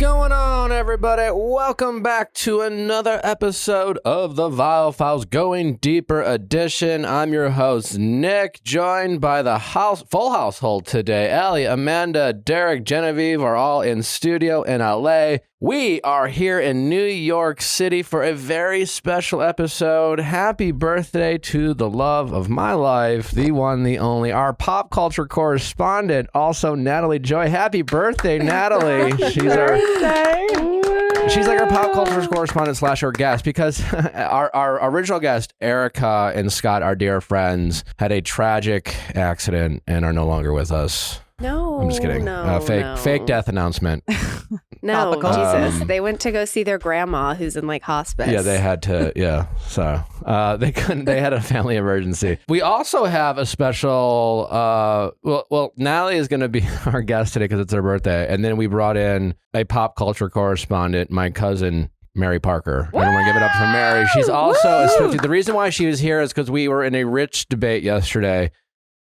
going on, everybody? Welcome back to another episode of the Viall Files Going Deeper edition. I'm your host, Nick, joined by the full household today. Allie, Amanda, Derek, Genevieve are all in studio in LA. We are here in New York City for a very special episode. Happy birthday to the love of my life, the one, the only, our pop culture correspondent, also Natalie Joy. Happy birthday, Natalie. She's like our pop culture correspondent / our guest, because our original guest, Erica and Scott, our dear friends, had a tragic accident and are no longer with us. No, I'm just kidding. Fake death announcement. No, Jesus. They went to go see their grandma who's in like hospice. Yeah, they had to. Yeah, so they couldn't. They had a family emergency. We also have a special. Well, Natalie is going to be our guest today because it's her birthday, and then we brought in a pop culture correspondent, my cousin Mary Parker. Woo! And I want to give it up for Mary. She's also a Swiftie. The reason why she was here is because we were in a rich debate yesterday,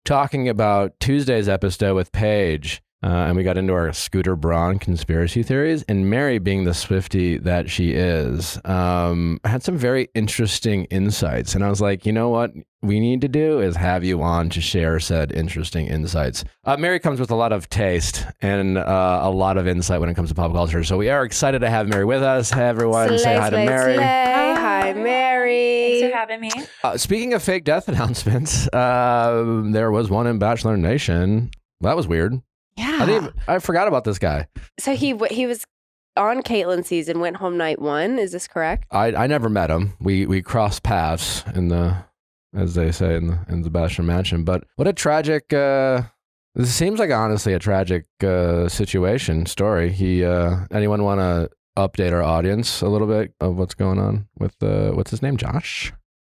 talking about Tuesday's episode with Paige. And we got into our Scooter Braun conspiracy theories, and Mary, being the Swiftie that she is, had some very interesting insights. And I was like, you know what we need to do is have you on to share said interesting insights. Mary comes with a lot of taste and a lot of insight when it comes to pop culture. So we are excited to have Mary with us. Hey, everyone. Say hi to Mary. Hi, Mary. Thanks for having me. Speaking of fake death announcements, there was one in Bachelor Nation. That was weird. Yeah. I forgot about this guy. So he was on Caitlin's season, went home night one. Is this correct? I never met him. We crossed paths in the, as they say in the Bachelor Mansion. But what a tragic. This seems like honestly a tragic situation story. Anyone want to update our audience a little bit of what's going on with what's his name, Josh?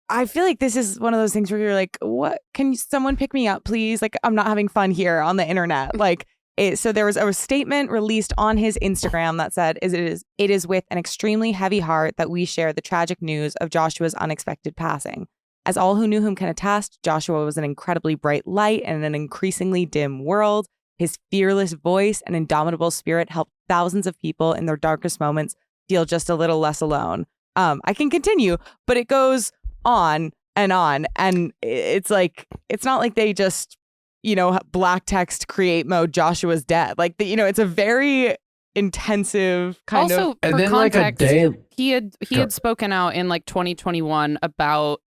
I feel like this is one of those things where you're like, what? Can someone pick me up, please? Like, I'm not having fun here on the internet. So there was a statement released on his Instagram that said, it is with an extremely heavy heart that we share the tragic news of Joshua's unexpected passing. As all who knew him can attest, Joshua was an incredibly bright light in an increasingly dim world. His fearless voice and indomitable spirit helped thousands of people in their darkest moments feel just a little less alone. I can continue, but it goes on, and it's like, it's not like they just, black text create mode Joshua's dead. Like, it's a very intensive kind of. Also, for context, he had spoken out in like 2021 about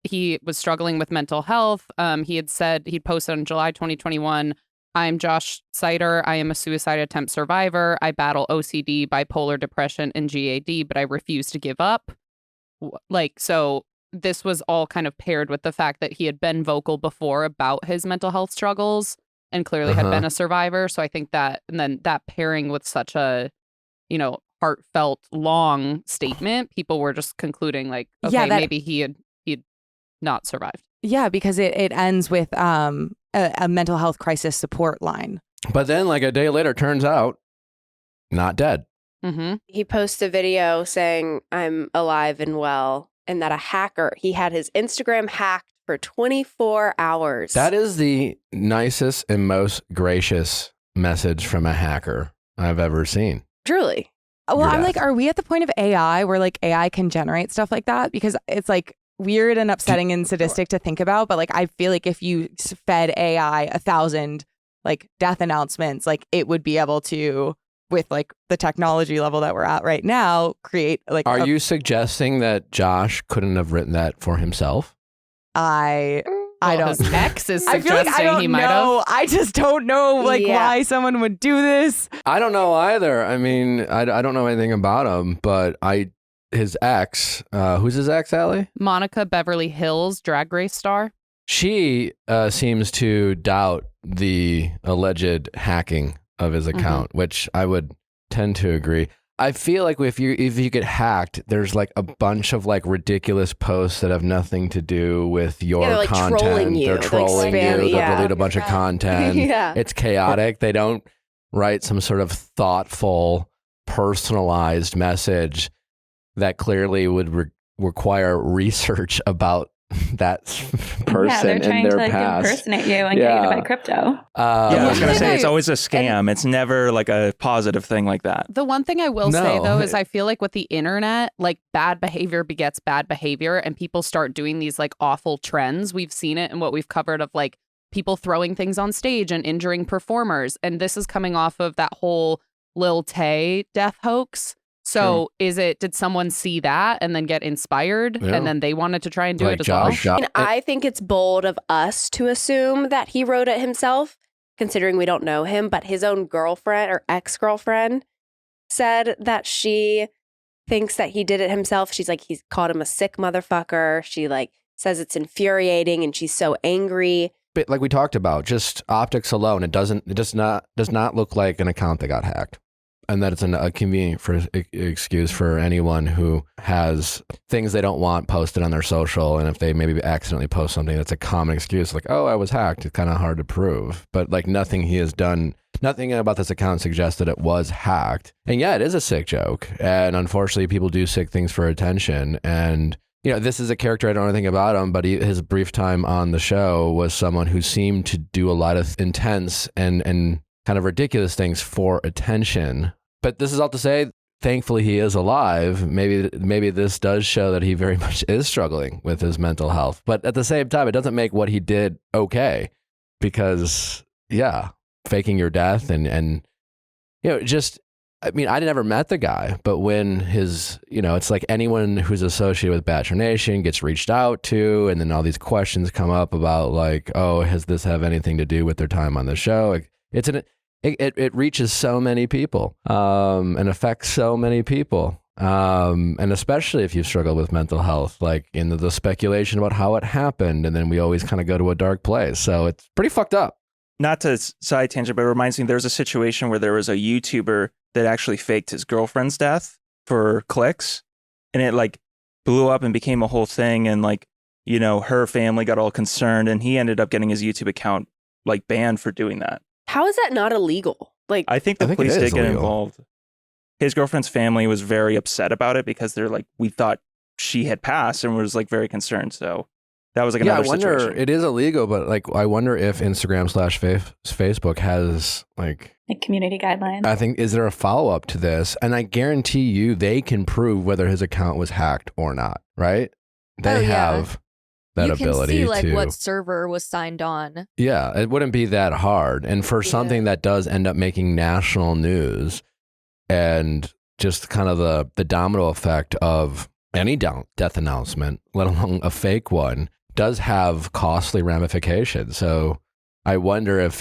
he was struggling with mental health. He had said, he'd posted in July 2021, I'm Josh Sider. I am a suicide attempt survivor. I battle OCD, bipolar depression, and GAD, but I refuse to give up. So this was all kind of paired with the fact that he had been vocal before about his mental health struggles and clearly had been a survivor. So I think that, and then that pairing with such a, heartfelt, long statement, people were just concluding like, okay, maybe he had not survived. Yeah, because it ends with a mental health crisis support line. But then like a day later, turns out not dead. Mm-hmm. He posts a video saying, I'm alive and well, and that he had his Instagram hacked for 24 hours. That is the nicest and most gracious message from a hacker I've ever seen. Truly. Well, I'm like, are we at the point of AI where like AI can generate stuff like that? Because it's like weird and upsetting and sadistic to think about. But like, I feel like if you fed AI 1,000 like death announcements, like it would be able to, with like the technology level that we're at right now, create like. Are you suggesting that Josh couldn't have written that for himself? I don't. His ex is I feel like I don't he might know. have. I just don't know why someone would do this. I don't know either. I mean, I don't know anything about him, but his ex, who's his ex, Allie? Monica Beverly Hills, Drag Race star. She seems to doubt the alleged hacking of his account, which I would tend to agree. I feel like if you get hacked, there's like a bunch of like ridiculous posts that have nothing to do with your content. Trolling you. They're trolling you. They'll delete a bunch of content. It's chaotic. They don't write some sort of thoughtful, personalized message that clearly would require research about that person Yeah, they're trying in to their like past. impersonate you and get you to buy crypto. Yeah, I was going to say, it's I- always a scam. It's never like a positive thing like that. The one thing I will say No. though is I feel like with the internet, like bad behavior begets bad behavior, and people start doing these like awful trends. We've seen it in what we've covered of like people throwing things on stage and injuring performers, and this is coming off of that whole Lil Tay death hoax. So did someone see that and then get inspired Yeah. and then they wanted to try and do Like it as Josh. well? And I think it's bold of us to assume that he wrote it himself, considering we don't know him, but his own girlfriend or ex-girlfriend said that she thinks that he did it himself. She's like, he's called him a sick motherfucker. She like says it's infuriating and she's so angry. But like we talked about, just optics alone, it does not look like an account that got hacked. And that it's a convenient excuse for anyone who has things they don't want posted on their social. And if they maybe accidentally post something, that's a common excuse. Like, oh, I was hacked. It's kind of hard to prove. But like nothing he has done, nothing about this account suggests that it was hacked. And yeah, it is a sick joke. And unfortunately, people do sick things for attention. And, you know, this is a character I don't know anything about him, but his brief time on the show was someone who seemed to do a lot of intense and kind of ridiculous things for attention. But this is all to say, thankfully he is alive. Maybe this does show that he very much is struggling with his mental health. But at the same time, it doesn't make what he did okay. Because, yeah, faking your death and you know, just, I mean, I never met the guy, but when his, you know, it's like anyone who's associated with Bachelor Nation gets reached out to, and then all these questions come up about like, oh, has this have anything to do with their time on the show? It reaches so many people and affects so many people. And especially if you've struggled with mental health, like in the speculation about how it happened. And then we always kind of go to a dark place. So it's pretty fucked up. Not to side tangent, but it reminds me there's a situation where there was a YouTuber that actually faked his girlfriend's death for clicks. And it like blew up and became a whole thing. And like, you know, her family got all concerned and he ended up getting his YouTube account like banned for doing that. How is that not illegal? Like, I think the I think police it did is get illegal. involved. His girlfriend's family was very upset about it because they're like, we thought she had passed and was like very concerned. So that was like Yeah, I another wonder, situation. it is illegal, but like, I wonder if Instagram/Facebook has like community guidelines. I think, is there a follow-up to this? And I guarantee you they can prove whether his account was hacked or not, right? They Oh, yeah. have that you ability can see like to. what server was signed on. Yeah, it wouldn't be that hard. And for Yeah. something that does end up making national news and just kind of the domino effect of any death announcement, let alone a fake one, does have costly ramifications. So I wonder if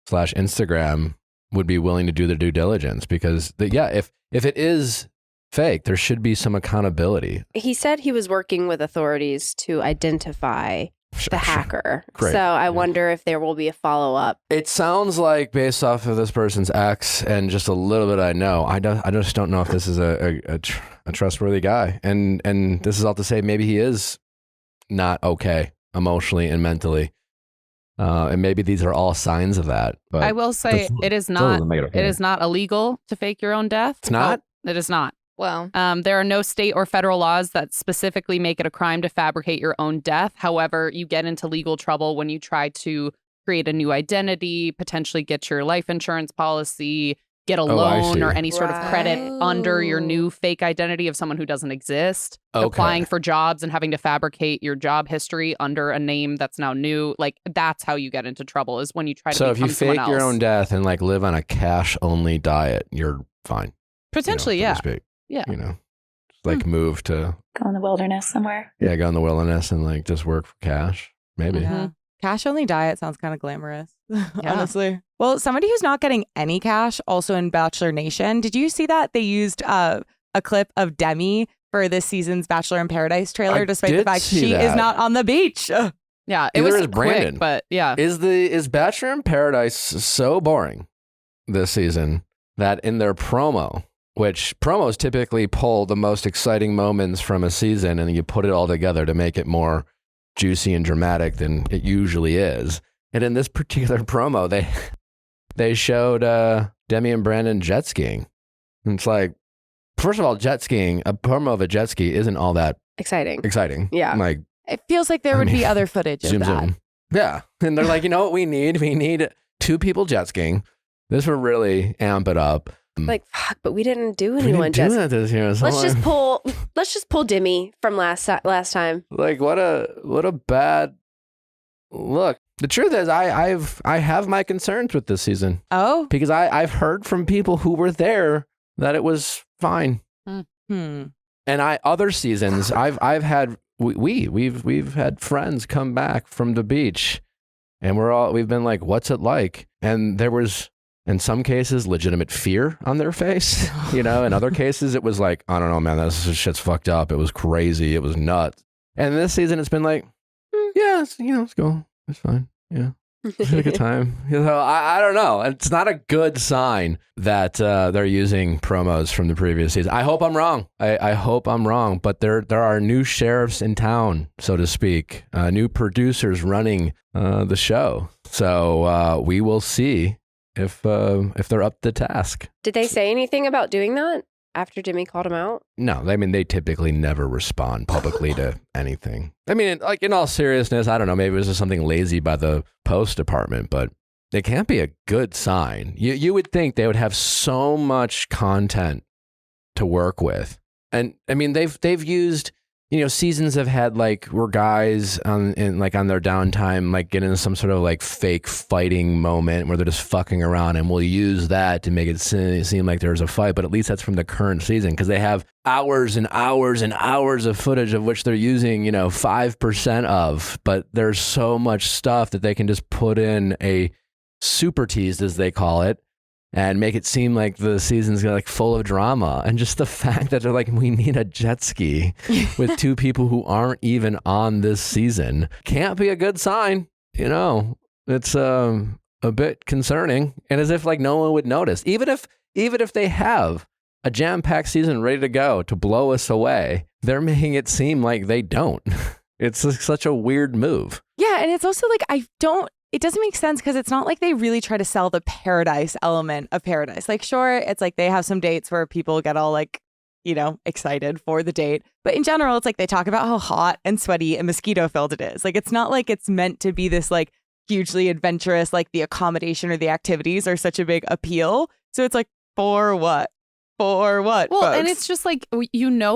Facebook/Instagram would be willing to do their due diligence because, if it is fake, there should be some accountability. he said he was working with authorities to identify the hacker. Great. So I wonder if there will be a follow-up. It sounds like, based off of this person's ex and just a little bit I know, I just don't know if this is a trustworthy guy. And this is all to say, maybe he is not okay emotionally and mentally. And maybe these are all signs of that. But I will say it is not illegal to fake your own death. It's not? No, it is not. Well, There are no state or federal laws that specifically make it a crime to fabricate your own death. However, you get into legal trouble when you try to create a new identity, potentially get your life insurance policy, get a I loan see. or any sort of credit Right. under your new fake identity of someone who doesn't exist. Okay. Applying for jobs and having to fabricate your job history under a name that's now new. Like, that's how you get into trouble, is when you try to So if become you someone fake your else. own death and like live on a cash-only diet, you're fine. Potentially, you know, yeah. so to speak. Yeah. You know, just like move to, Go in the wilderness somewhere. go in the wilderness and like just work for cash. Maybe. Mhm. Yeah. Cash only diet sounds kind of glamorous, honestly. Well, somebody who's not getting any cash also in Bachelor Nation. Did you see that they used a clip of Demi for this season's Bachelor in Paradise trailer, I despite the did fact see she is that. not on the beach? Ugh. Yeah, it Neither was is quick, Brandon. but yeah. Is Bachelor in Paradise so boring this season that in their promo, which promos typically pull the most exciting moments from a season and you put it all together to make it more juicy and dramatic than it usually is. And in this particular promo, they showed Demi and Brandon jet skiing. And it's like, first of all, jet skiing, a promo of a jet ski isn't all that exciting. Yeah. Like, It feels like there would be other footage of zoom, that. zoom. Yeah. And they're like, you know what we need? We need 2 people jet skiing. This would really amp it up. Like, fuck, but we didn't do We anyone didn't do just. that this year. So Let's just like- pull Dimmy from last time. Like, what a bad look. The truth is, I have my concerns with this season Oh? because I've heard from people who were there that it was fine. Hmm. And other seasons I've had we've had friends come back from the beach, and we've been like, what's it like? And there was, in some cases, legitimate fear on their face. In other cases it was like, I don't know, man, this shit's fucked up. It was crazy. It was nuts. And this season it's been like, yeah, let's go. It's fine. Yeah. It's a good time. I don't know. It's not a good sign that they're using promos from the previous season. I hope I'm wrong. I hope I'm wrong. But there are new sheriffs in town, so to speak, new producers running the show. So we will see if they're up to task. Did they say anything about doing that after Jimmy called him out? No, I mean, they typically never respond publicly to anything. I mean, like, in all seriousness, I don't know, maybe it was just something lazy by the post department, but it can't be a good sign. You would think they would have so much content to work with. And I mean, they've used, seasons have had like where guys on their downtime like get into some sort of like fake fighting moment where they're just fucking around, and we'll use that to make it seem like there's a fight. But at least that's from the current season, because they have hours and hours and hours of footage of which they're using 5% of. But there's so much stuff that they can just put in a super teased, as they call it, and make it seem like the season's like full of drama. And just the fact that they're like, we need a jet ski with 2 people who aren't even on this season can't be a good sign. It's a bit concerning, and as if like no one would notice, even if they have a jam-packed season ready to go to blow us away, they're making it seem like they don't. It's like such a weird move. Yeah, and it's also like, it doesn't make sense because it's not like they really try to sell the paradise element of Paradise. Like, sure, it's like they have some dates where people get all like, excited for the date. But in general, it's like they talk about how hot and sweaty and mosquito filled it is. Like, it's not like it's meant to be this like hugely adventurous, like the accommodation or the activities are such a big appeal. So it's like, for what? For what? Well, folks? and it's just like,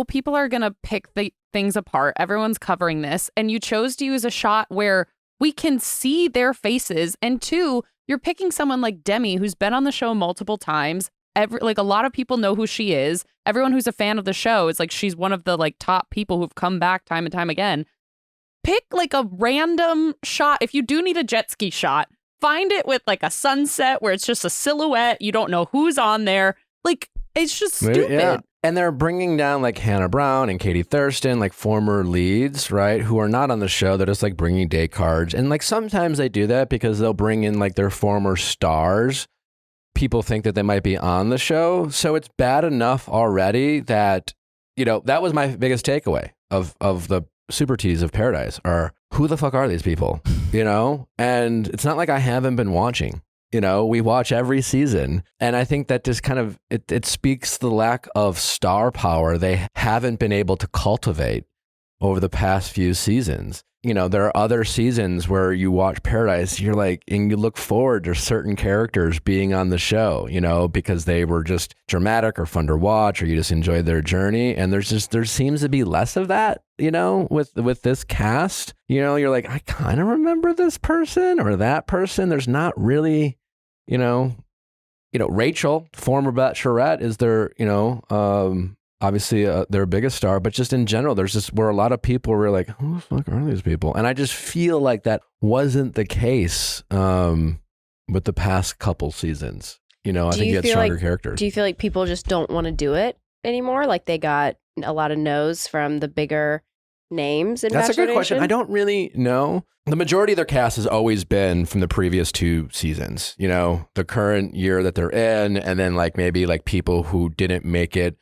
people are going to pick the things apart. Everyone's covering this. And you chose to use a shot where we can see their faces. And 2, you're picking someone like Demi, who's been on the show multiple times. A lot of people know who she is. Everyone who's a fan of the show is like, she's one of the like top people who've come back time and time again. Pick like a random shot. If you do need a jet ski shot, find it with like a sunset where it's just a silhouette. You don't know who's on there. Like, it's just stupid. Yeah. And they're bringing down like Hannah Brown and Katie Thurston, like former leads, right? Who are not on the show. They're just like bringing date cards. And like sometimes they do that because they'll bring in like their former stars. People think that they might be on the show. So it's bad enough already that, that was my biggest takeaway of the super tease of Paradise are, who the fuck are these people? And it's not like I haven't been watching. We watch every season, and I think that just kind of, it speaks the lack of star power they haven't been able to cultivate over the past few seasons. There are other seasons where you watch Paradise, you're like, and you look forward to certain characters being on the show, because they were just dramatic or fun to watch, or you just enjoyed their journey. And there seems to be less of that, with this cast. You're like, I kind of remember this person or that person. There's not really, Rachel, former Bachelorette, is their, obviously their biggest star, but just in general, there's just where a lot of people were like, who the fuck are these people? And I just feel like that wasn't the case with the past couple seasons. I think you had stronger characters. Do you feel like people just don't want to do it anymore? Like they got a lot of no's from the bigger names in That's a Bachelor good question. Nation? I don't really know. The majority of their cast has always been from the previous 2 seasons, the current year that they're in, and then like maybe like people who didn't make it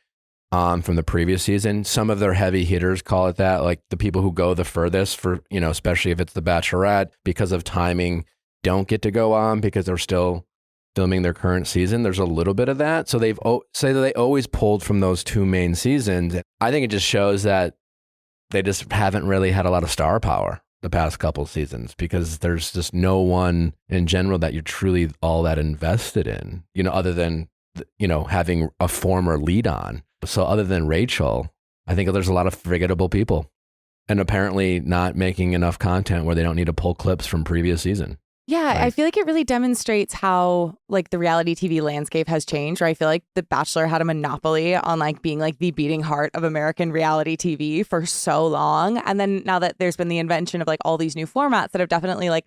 from the previous season. Some of their heavy hitters, call it that, like the people who go the furthest for, especially if it's the Bachelorette, because of timing, don't get to go on because they're still filming their current season. There's a little bit of that. So they always pulled from those 2 main seasons. I think it just shows that they just haven't really had a lot of star power the past couple seasons because there's just no one in general that you're truly all that invested in, other than, having a former lead on. So other than Rachel, I think there's a lot of forgettable people and apparently not making enough content where they don't need to pull clips from previous season. Yeah, I feel like it really demonstrates how like the reality TV landscape has changed. Where I feel like The Bachelor had a monopoly on like being like the beating heart of American reality TV for so long. And then now that there's been the invention of like all these new formats that have definitely like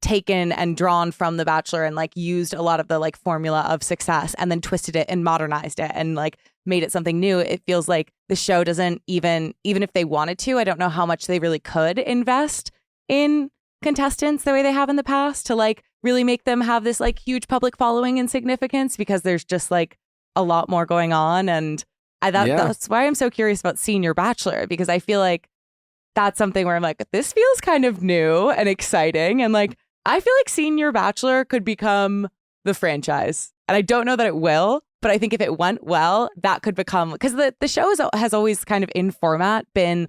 taken and drawn from The Bachelor and like used a lot of the like formula of success and then twisted it and modernized it and like made it something new. It feels like the show doesn't even if they wanted to, I don't know how much they really could invest in contestants the way they have in the past to like really make them have this like huge public following and significance because there's just like a lot more going on. And that's why I'm so curious about Senior Bachelor, because I feel like that's something where I'm like, this feels kind of new and exciting. And like, I feel like Senior Bachelor could become the franchise. And I don't know that it will, but I think if it went well, that could become, because the show has always kind of in format been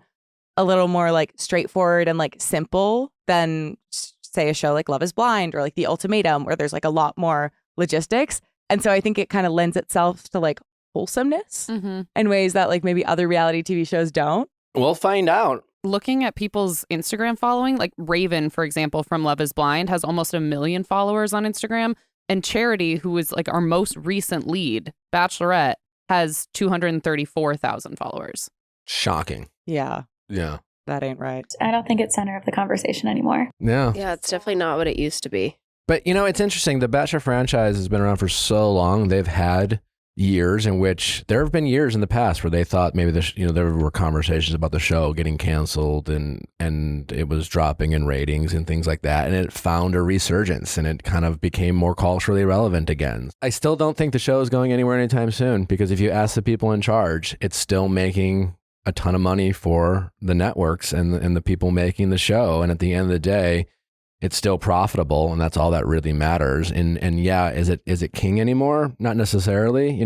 a little more like straightforward and like simple than say a show like Love is Blind or like The Ultimatum, where there's like a lot more logistics. And so I think it kind of lends itself to like wholesomeness in ways that like maybe other reality TV shows don't. We'll find out. Looking at people's Instagram following, like Raven, for example, from Love is Blind, has almost 1 million followers on Instagram. And Charity, who is like our most recent lead, Bachelorette, has 234,000 followers. Shocking. Yeah. Yeah. That ain't right. I don't think it's center of the conversation anymore. Yeah. Yeah, it's definitely not what it used to be. But, it's interesting. The Bachelor franchise has been around for so long. They've had years in which there have been years in the past where they thought maybe there were conversations about the show getting canceled and it was dropping in ratings and things like that. And it found a resurgence and it kind of became more culturally relevant again. I still don't think the show is going anywhere anytime soon because if you ask the people in charge, it's still making a ton of money for the networks and the people making the show. And at the end of the day, it's still profitable, and that's all that really matters. And yeah, is it king anymore? Not necessarily.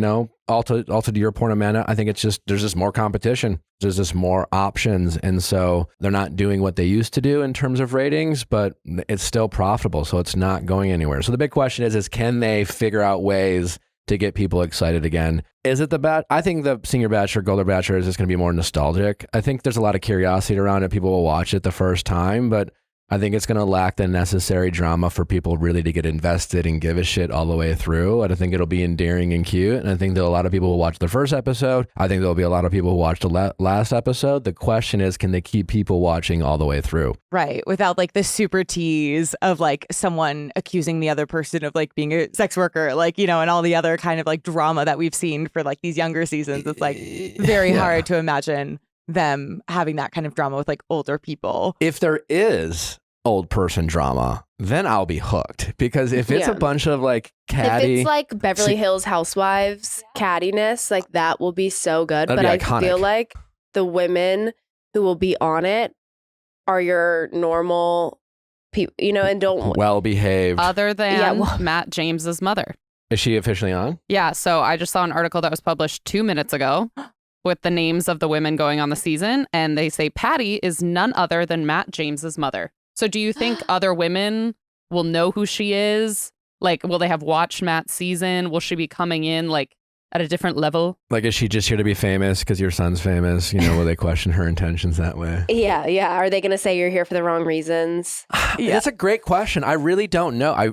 Also to your point, Amanda, I think it's just there's just more competition. There's just more options, and so they're not doing what they used to do in terms of ratings, but it's still profitable, so it's not going anywhere. So the big question is can they figure out ways to get people excited again? Is it I think the Senior Bachelor, Golden Bachelor is just going to be more nostalgic. I think there's a lot of curiosity around it. People will watch it the first time, but I think it's going to lack the necessary drama for people really to get invested and give a shit all the way through. And I think it'll be endearing and cute. And I think that a lot of people will watch the first episode. I think there'll be a lot of people who watch the last episode. The question is, can they keep people watching all the way through? Right. Without like the super tease of like someone accusing the other person of like being a sex worker, like, and all the other kind of like drama that we've seen for like these younger seasons. It's like very hard to imagine them having that kind of drama with like older people. If there is old person drama, then I'll be hooked, because if it's a bunch of like catty, if it's like Beverly Hills Housewives cattiness, like that will be so good. That'd But be I iconic. feel like the women who will be on it are your normal people, and don't well behaved. Other than Matt James's mother. Is she officially on? Yeah, so I just saw an article that was published 2 minutes ago with the names of the women going on the season, and they say Patty is none other than Matt James's mother. So do you think other women will know who she is? Like, will they have watched Matt's season? Will she be coming in like at a different level? Like, is she just here to be famous because your son's famous? Will they question her intentions that way? Yeah. Are they going to say you're here for the wrong reasons? That's a great question. I really don't know. I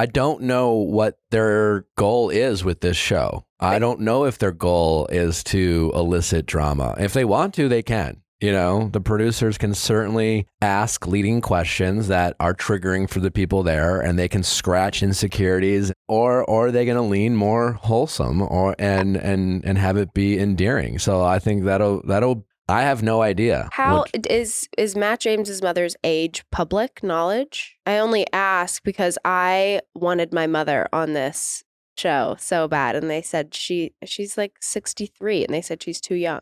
don't know what their goal is with this show. I don't know if their goal is to elicit drama. If they want to, they can. The producers can certainly ask leading questions that are triggering for the people there, and they can scratch insecurities, or are they going to lean more wholesome and have it be endearing? So I think that'll I have no idea. How is Matt James's mother's age public knowledge? I only ask because I wanted my mother on this show so bad, and they said she's like 63, and they said she's too young.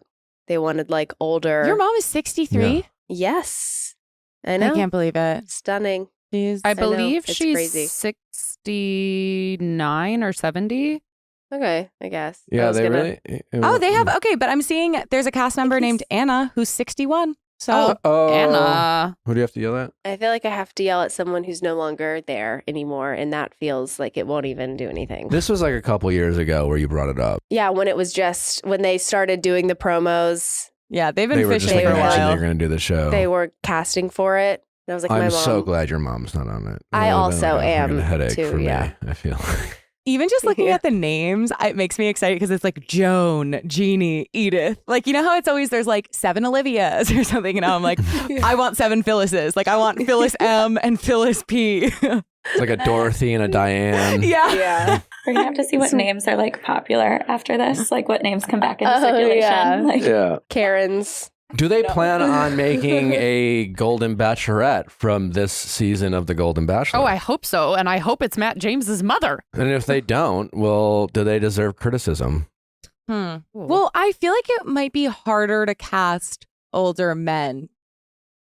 They wanted like older. Your mom is 63? Yeah. Yes. I know. I can't believe it. Stunning. I believe It's she's crazy. 69 or 70. Okay, I guess. I Yeah, was they gonna- really. Oh, they have. Okay, but I'm seeing there's a cast member named Anna who's 61. So Anna. Who do you have to yell at? I feel like I have to yell at someone who's no longer there anymore, and that feels like it won't even do anything. This was like a couple years ago where you brought it up. Yeah, when it was just when they started doing the promos, yeah, they've been They were just fishing like for a mentioning while. they're going to do the show. they were casting for it. And I was like, my I'm mom. so glad your mom's not on it. I It would've also been like a am, headache too, for yeah. me. I feel. Even just looking Yeah. at the names, it makes me excited because it's like Joan, Jeannie, Edith. Like, you know how it's always there's like 7 Olivias or something. And now I'm like, I want 7 Phyllises. Like, I want Phyllis M and Phyllis P. It's like a Dorothy and a Diane. yeah. Yeah. We're gonna have to see what names are like popular after this, like what names come back into Oh, circulation. yeah. Like, Yeah. Karen's. Do they plan on making a Golden Bachelorette from this season of the Golden Bachelor? Oh, I hope so. And I hope it's Matt James's mother. And if they don't, well, do they deserve criticism? Well, I feel like it might be harder to cast older men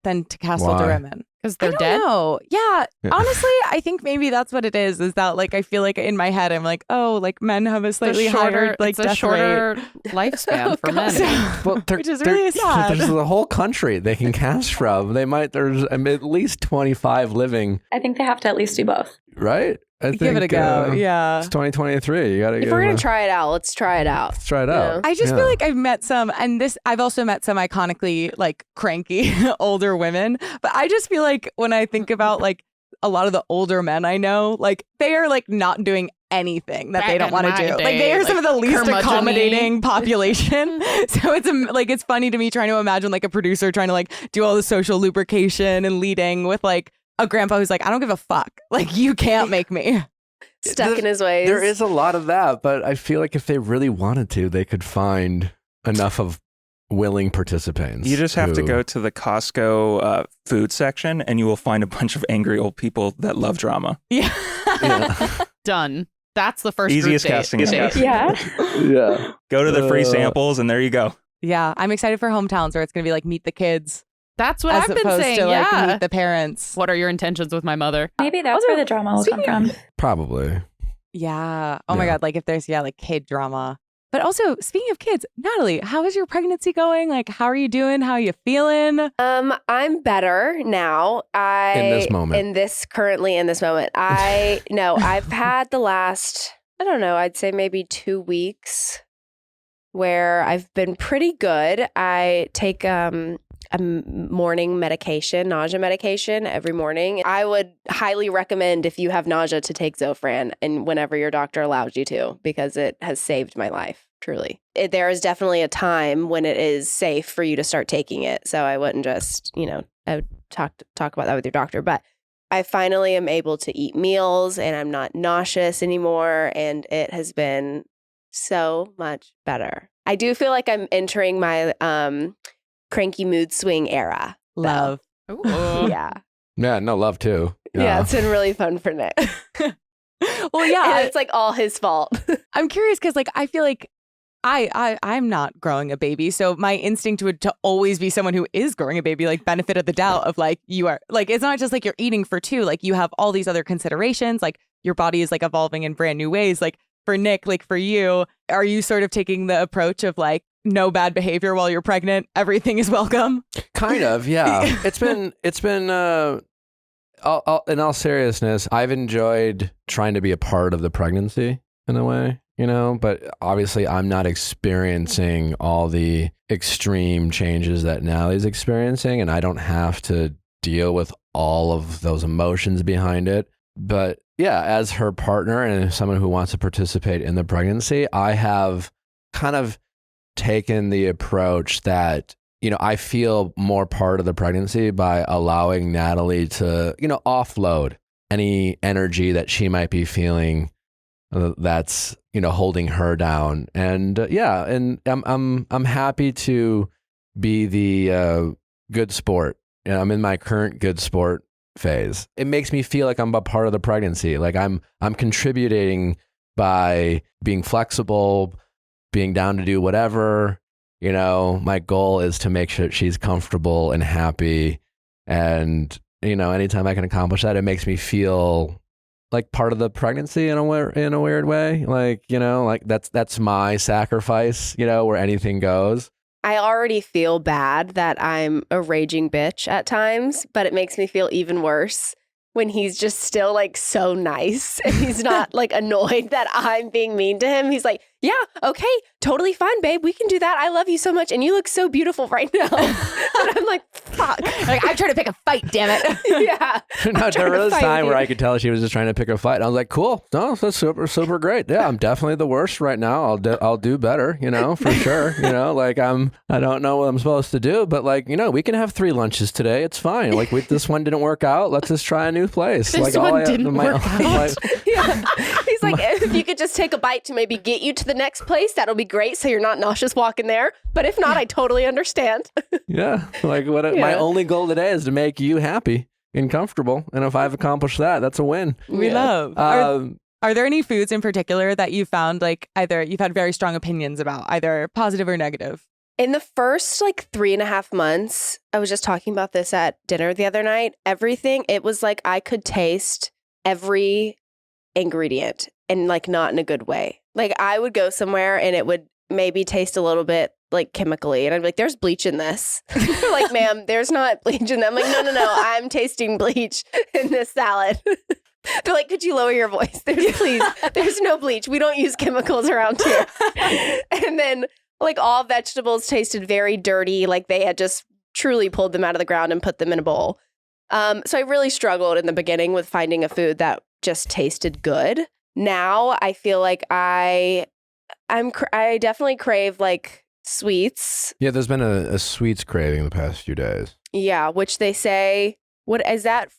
than to cast older Why? women. Because I they're don't dead. know. Yeah. Yeah. Honestly, I think maybe that's what it is that like I feel like in my head I'm like, oh, like men have a slightly higher like it's a death shorter lifespan for men. Well, Which is really sad. There's the whole country they can cast from. There's at least 25 living, I think they have to at least do both. right? I think, Give it a go. Yeah. It's 2023. You got to If we're gonna try it out, let's try it out. let's try it Yeah. out. I just Yeah. feel like I've met some, and I've also met some iconically like cranky older women. But I just feel like when I think about like a lot of the older men I know, like they are like not doing anything that Back they don't in want to my do. Like day, they are some of like, the least curmudgeon-y. accommodating population. So it's funny to me trying to imagine like a producer trying to like do all the social lubrication and leading with like a grandpa who's like, I don't give a fuck. Like you can't make me. Stuck in his ways. There is a lot of that, but I feel like if they really wanted to, they could find enough of willing participants. You just have to who- go to the Costco food section and you will find a bunch of angry old people that love drama. Yeah. Yeah. Done. That's the first Easiest group date. casting ever. Yeah. Yeah. Go to the free Uh, samples and there you go. Yeah. I'm excited for hometowns where it's gonna be like meet the kids That's what as I've been opposed saying. to like Yeah. meet the parents. What are your intentions with my mother? Maybe that's where the drama will come from. Probably. Yeah. Oh my Yeah. God. Like if there's, like kid drama. But also, speaking of kids, Natalie, how is your pregnancy going? Like, how are you doing? How are you feeling? I'm better now. In this moment. Currently in this moment. I've had the last, I don't know, I'd say maybe 2 weeks where I've been pretty good. I take a morning medication, nausea medication every morning. I would highly recommend if you have nausea to take Zofran and whenever your doctor allows you to, because it has saved my life, truly. There is definitely a time when it is safe for you to start taking it. So I wouldn't just, I would talk about that with your doctor. But I finally am able to eat meals and I'm not nauseous anymore. And it has been so much better. I do feel like I'm entering my cranky mood swing era. though. Love. Ooh. Yeah. Yeah, no, love too. Yeah, it's been really fun for Nick. Well, yeah. And it's like all his fault. I'm curious because like I feel like I'm not growing a baby, so my instinct would to always be someone who is growing a baby, like benefit of the doubt of like you are like it's not just like you're eating for two, like you have all these other considerations, like your body is like evolving in brand new ways. Like for Nick, like for you, are you sort of taking the approach of like no bad behavior while you're pregnant, everything is welcome? Kind of, yeah. It's been in all seriousness, I've enjoyed trying to be a part of the pregnancy in a way, but obviously I'm not experiencing all the extreme changes that Natalie's experiencing, and I don't have to deal with all of those emotions behind it. But yeah, as her partner and as someone who wants to participate in the pregnancy, I have kind of taken the approach that I feel more part of the pregnancy by allowing Natalie to, offload any energy that she might be feeling that's, holding her down. And and I'm happy to be the good sport. I'm in my current good sport phase. It makes me feel like I'm a part of the pregnancy. Like I'm contributing by being flexible, being down to do whatever. My goal is to make sure she's comfortable and happy. And, anytime I can accomplish that, it makes me feel like part of the pregnancy in a weird way. Like, you know, like that's my sacrifice, you know, where anything goes. I already feel bad that I'm a raging bitch at times, but it makes me feel even worse when he's just still like so nice and he's not like annoyed that I'm being mean to him. He's like, yeah, okay, totally fine, babe. We can do that. I love you so much. And you look so beautiful right now. And I'm like, fuck. Like, I'm trying to pick a fight, damn it. Yeah. No, there was a time where I could tell she was just trying to pick a fight. I was like, cool. No, that's super great. Yeah, I'm definitely the worst right now. I'll do better, you know, for sure. You know, like I don't know what I'm supposed to do, but like, you know, we can have 3 lunches today. It's fine. Like this one didn't work out. Let's just try a new place. This like one didn't work out. Yeah. He's like, if you could just take a bite to maybe get you to the next place, that'll be great. So you're not nauseous walking there. But if not, I totally understand. Yeah. Like my only goal today is to make you happy and comfortable. And if I've accomplished that, that's a win. We love. Are there any foods in particular that you found like either you've had very strong opinions about, either positive or negative? In the first like 3.5 months, I was just talking about this at dinner the other night. Everything, it was like I could taste every ingredient and like not in a good way. Like I would go somewhere and it would maybe taste a little bit like chemically. And I'd be like, there's bleach in this. They're like, ma'am, there's not bleach in that. I'm like, no, I'm tasting bleach in this salad. They're like, could you lower your voice? Please, there's no bleach. We don't use chemicals around here. And then like all vegetables tasted very dirty. Like they had just truly pulled them out of the ground and put them in a bowl. So I really struggled in the beginning with finding a food that just tasted good. Now I feel like I definitely crave like sweets. Yeah, there's been a sweets craving the past few days. Yeah, which they say, what is that?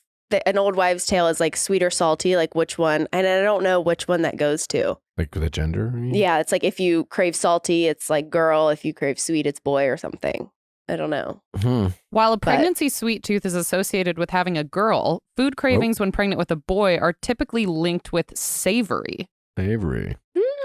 An old wives' tale is like sweet or salty, like which one? And I don't know which one that goes to. Like the gender? Yeah, it's like if you crave salty, it's like girl. If you crave sweet, it's boy or something. I don't know. Hmm. While a pregnancy sweet tooth is associated with having a girl, food cravings when pregnant with a boy are typically linked with savory. Savory.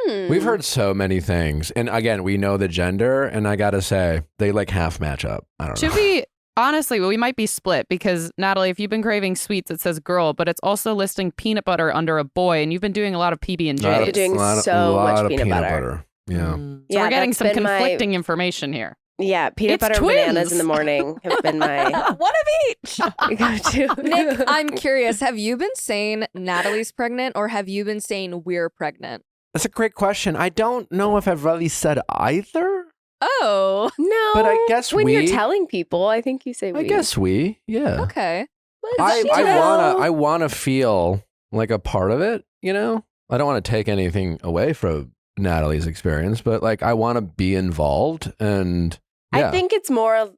We've heard so many things. And again, we know the gender, and I gotta say, they like half match up. I don't know. Should we, honestly, we might be split because, Natalie, if you've been craving sweets, it says girl, but it's also listing peanut butter under a boy, and you've been doing a lot of PB&Js. You're doing so much peanut butter. Yeah. So we're getting some conflicting information here. Yeah, peanut butter and bananas in the morning have been my one of each. go-to. Nick, I'm curious. Have you been saying Natalie's pregnant or have you been saying we're pregnant? That's a great question. I don't know if I've really said either. Oh. No. But I guess when we. you're telling people, I think you say we. I guess we. Yeah. Okay. I wanna feel like a part of it, you know? I don't want to take anything away from Natalie's experience, but like I want to be involved, and yeah. I think it's more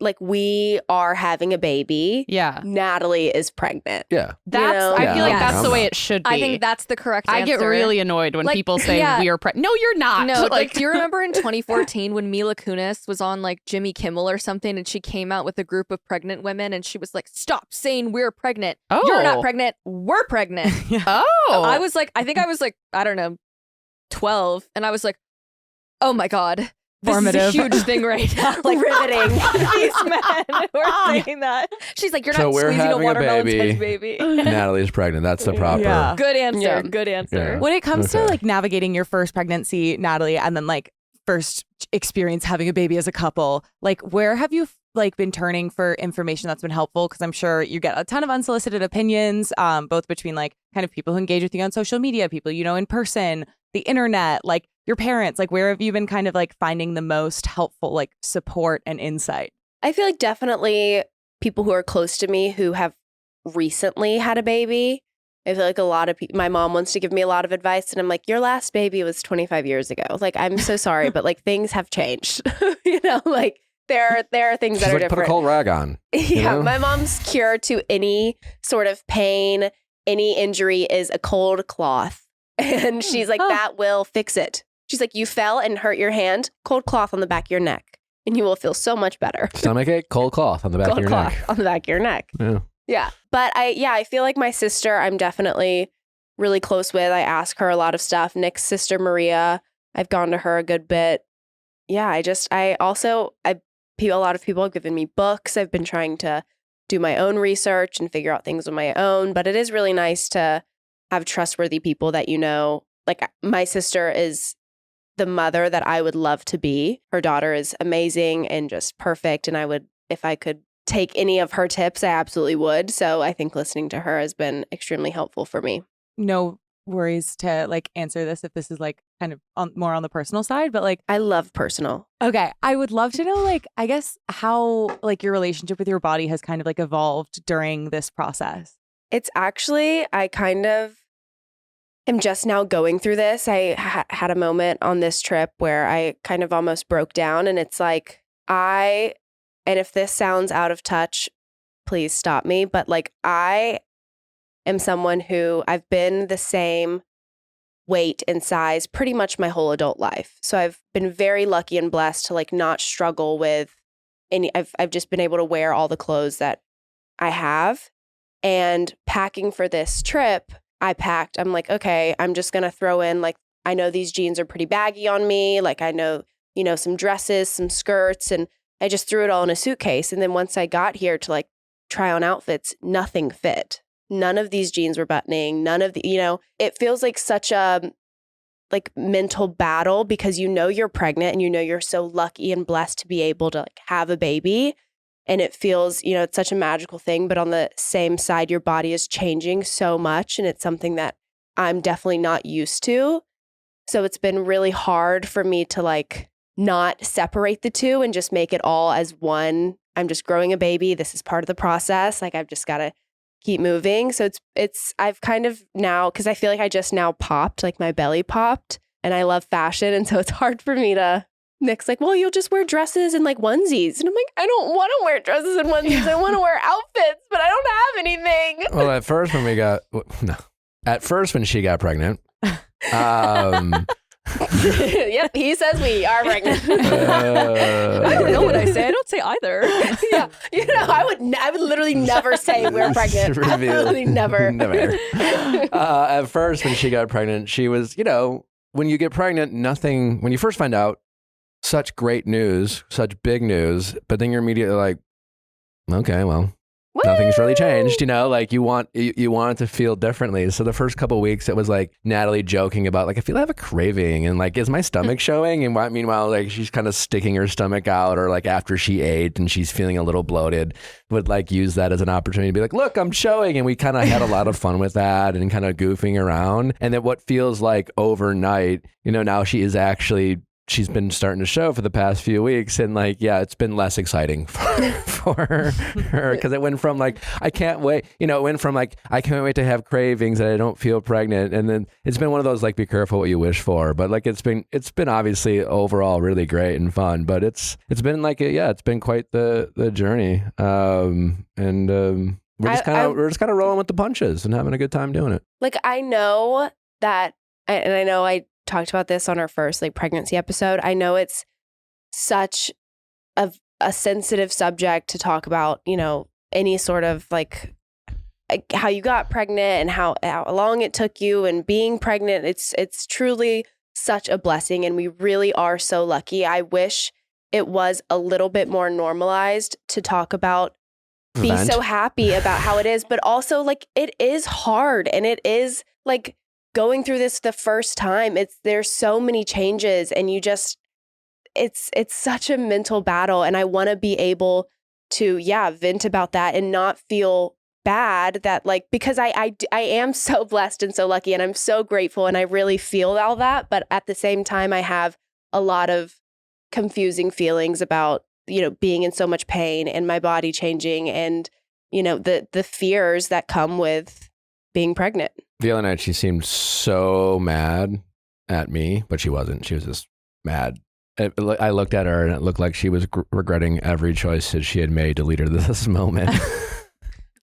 like we are having a baby. Yeah. Natalie is pregnant. Yeah. That's, I feel like that's the way it should be. I think that's the correct answer. I get really annoyed when people say we are pregnant. No, you're not. No, like, do you remember in 2014 when Mila Kunis was on like Jimmy Kimmel or something and she came out with a group of pregnant women and she was like, stop saying we're pregnant. Oh. You're not pregnant. We're pregnant. Oh. I was like, I think I was like, I don't know, 12. And I was like, oh my God. This is a huge thing right now. Like riveting. These men who are saying that. She's like, you're not squeezing a watermelon-sized baby. Natalie's pregnant. That's the proper. Yeah. Good answer. Yeah. Good answer. Yeah. When it comes to like navigating your first pregnancy, Natalie, and then like first experience having a baby as a couple, like where have you like been turning for information that's been helpful? Because I'm sure you get a ton of unsolicited opinions, both between like kind of people who engage with you on social media, people you know in person, the internet, like your parents. Like where have you been kind of like finding the most helpful like support and insight? I feel like definitely people who are close to me who have recently had a baby. I feel like a lot of people, my mom wants to give me a lot of advice and I'm like, your last baby was 25 years ago. Like, I'm so sorry, but like things have changed, you know, like there are things that are like, different. Put a cold rag on. Yeah. know? My mom's cure to any sort of pain, any injury is a cold cloth. And she's like, that will fix it. She's like, you fell and hurt your hand, cold cloth on the back of your neck, and you will feel so much better. Stomachache, cold cloth on the back of your neck. On the back of your neck. Yeah. Yeah. But I feel like my sister, I'm definitely really close with. I ask her a lot of stuff. Nick's sister, Maria, I've gone to her a good bit. Yeah. A lot of people have given me books. I've been trying to do my own research and figure out things on my own. But it is really nice to have trustworthy people that you know. Like my sister is the mother that I would love to be. Her daughter is amazing and just perfect. And I would, if I could take any of her tips, I absolutely would. So I think listening to her has been extremely helpful for me. No worries to like answer this if this is like kind of more on the personal side, but like I love personal. Okay, I would love to know like I guess how like your relationship with your body has kind of like evolved during this process. It's actually, I kind of am just now going through this. I had a moment on this trip where I kind of almost broke down, and it's like and if this sounds out of touch, please stop me, but like I am someone who I've been the same weight and size pretty much my whole adult life. So I've been very lucky and blessed to like not struggle with any, I've just been able to wear all the clothes that I have. And packing for this trip, I'm like, okay, I'm just going to throw in like, I know these jeans are pretty baggy on me. Like I know, some dresses, some skirts, and I just threw it all in a suitcase. And then once I got here to like try on outfits, nothing fit. None of these jeans were buttoning. None of the, it feels like such a like mental battle because you're pregnant and you're so lucky and blessed to be able to like have a baby. And it feels, it's such a magical thing. But on the same side, your body is changing so much. And it's something that I'm definitely not used to. So it's been really hard for me to like not separate the two and just make it all as one. I'm just growing a baby. This is part of the process. Like I've just got to keep moving. So I've kind of now, because I feel like I just now popped, like my belly popped, and I love fashion. And so it's hard for me to Nick's like, well, you'll just wear dresses and like onesies. And I'm like, I don't want to wear dresses and onesies. I want to wear outfits, but I don't have anything. Well, at first when she got pregnant, yep, he says we are pregnant. I don't know what I say. I don't say either. Yeah, I would literally never say we're pregnant. Absolutely never. Never. At first when she got pregnant, she was, when you get pregnant, when you first find out, such great news, such big news, but then you're immediately like, okay, well, nothing's really changed, like you want it to feel differently. So the first couple of weeks, it was like Natalie joking about like, I feel I have a craving and like, is my stomach showing? And meanwhile, like she's kind of sticking her stomach out, or like after she ate and she's feeling a little bloated, would like use that as an opportunity to be like, look, I'm showing. And we kind of had a lot of fun with that and kind of goofing around. And then what feels like overnight, now she's been starting to show for the past few weeks, and like, yeah, it's been less exciting for her because it went from like, I can't wait, it went from like, I can't wait to have cravings and I don't feel pregnant. And then it's been one of those, like, be careful what you wish for. But like, it's been obviously overall really great and fun, but it's been like, it's been quite the journey. We're just kind of rolling with the punches and having a good time doing it. Like, I know that, and I know I talked about this on our first like pregnancy episode. I know it's such a sensitive subject to talk about, any sort of like how you got pregnant and how long it took you and being pregnant. It's truly such a blessing, and we really are so lucky. I wish it was a little bit more normalized to talk about, be so happy about how it is, but also like it is hard, and it is like going through this the first time. There's so many changes, and it's such a mental battle. And I want to be able to, vent about that and not feel bad that like, because I am so blessed and so lucky, and I'm so grateful, and I really feel all that. But at the same time, I have a lot of confusing feelings about, being in so much pain and my body changing, and, the fears that come with being pregnant. The other night, she seemed so mad at me, but she wasn't. She was just mad. I looked at her, and it looked like she was regretting every choice that she had made to lead her to this moment.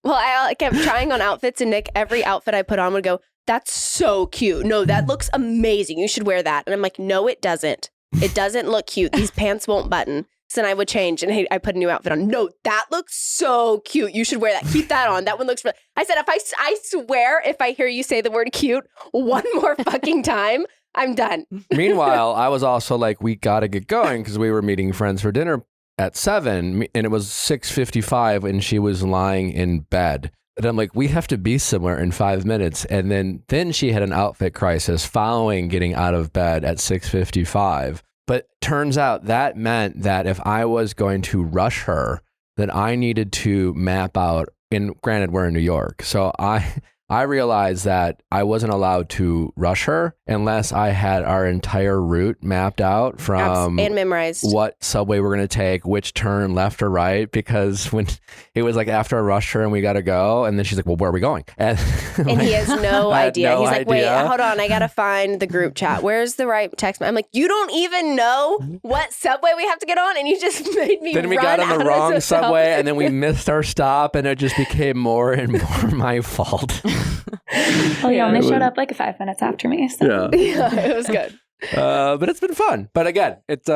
Well, I kept trying on outfits, and Nick, every outfit I put on would go, that's so cute. No, that looks amazing. You should wear that. And I'm like, no, it doesn't. It doesn't look cute. These pants won't button. So then I would change, and I put a new outfit on. No, that looks so cute. You should wear that. Keep that on. That one looks really. I said, I swear, if I hear you say the word cute one more fucking time, I'm done. Meanwhile, I was also like, we got to get going because we were meeting friends for dinner at 7, and it was 6:55, and she was lying in bed. And I'm like, we have to be somewhere in 5 minutes. And then she had an outfit crisis following getting out of bed at 6:55. But turns out that meant that if I was going to rush her, then I needed to map out, and granted, we're in New York. So I realized that I wasn't allowed to rush her unless I had our entire route mapped out from and memorized what subway we're going to take, which turn left or right, because when it was like after I rushed her and we got to go, and then she's like, well, where are we going? And he has no I had idea. no He's like, wait, idea. hold on. I got to find the group chat. Where's the right text? I'm like, you don't even know what subway we have to get on? And you just made me Then we run got on out the of wrong subway, and then we missed our stop, and it just became more and more my fault. Well, you only showed up like 5 minutes after me. So. Yeah, it was good. But it's been fun. But again, it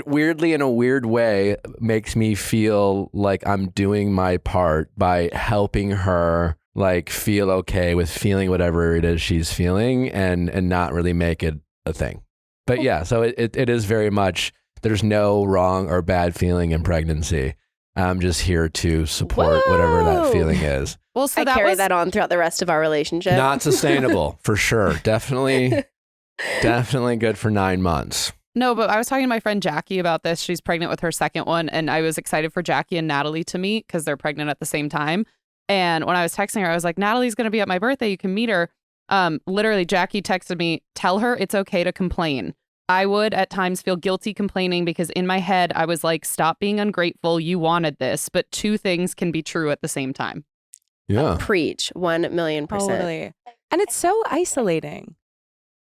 weirdly, in a weird way, makes me feel like I'm doing my part by helping her like feel okay with feeling whatever it is she's feeling, and not really make it a thing. But yeah, so it is very much, there's no wrong or bad feeling in pregnancy. I'm just here to support whatever that feeling is. Well, so I carry that on throughout the rest of our relationship. Not sustainable, for sure. Definitely good for 9 months. No, but I was talking to my friend Jackie about this. She's pregnant with her second one, and I was excited for Jackie and Natalie to meet because they're pregnant at the same time. And when I was texting her, I was like, Natalie's going to be at my birthday. You can meet her. Literally, Jackie texted me, tell her it's okay to complain. I would at times feel guilty complaining because in my head, I was like, stop being ungrateful. You wanted this. But two things can be true at the same time. Yeah. Preach 1,000,000%. Totally. And it's so isolating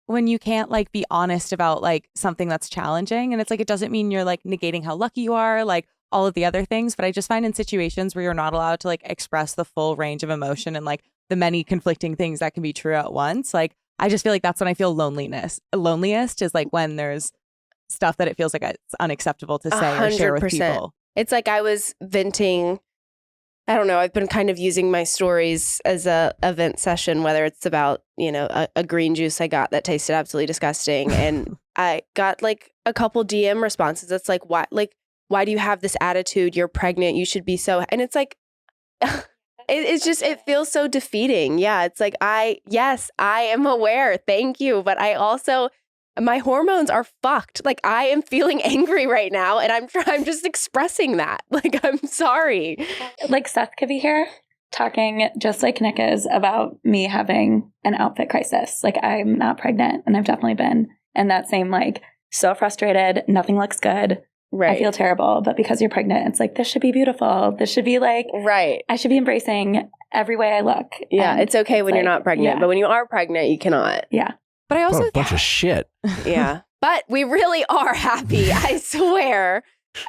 when you can't like be honest about like something that's challenging. And it's like, it doesn't mean you're like negating how lucky you are, like all of the other things. But I just find in situations where you're not allowed to like express the full range of emotion and like the many conflicting things that can be true at once, like I just feel like that's when I feel loneliest is like when there's stuff that it feels like it's unacceptable to say or share with 100%. people. It's like I was venting. I don't know. I've been kind of using my stories as a vent session, whether it's about, you know, a green juice I got that tasted absolutely disgusting. And I got like a couple DM responses. It's like, why do you have this attitude? You're pregnant. You should be so, and it's like, it's just, it feels so defeating. Yeah. It's like, yes, I am aware. Thank you. But I also, my hormones are fucked. Like I am feeling angry right now and I'm just expressing that. Like, I'm sorry. Like Seth could be here talking just like Nick is about me having an outfit crisis. Like I'm not pregnant and I've definitely been. And that same like so frustrated, nothing looks good. Right. I feel terrible, but because you're pregnant, it's like, this should be beautiful. This should be like, right. I should be embracing every way I look. Yeah. And it's okay when like, you're not pregnant, yeah. but when you are pregnant, you cannot. Yeah. But I also What a bunch of shit. Yeah. But we really are happy. I swear.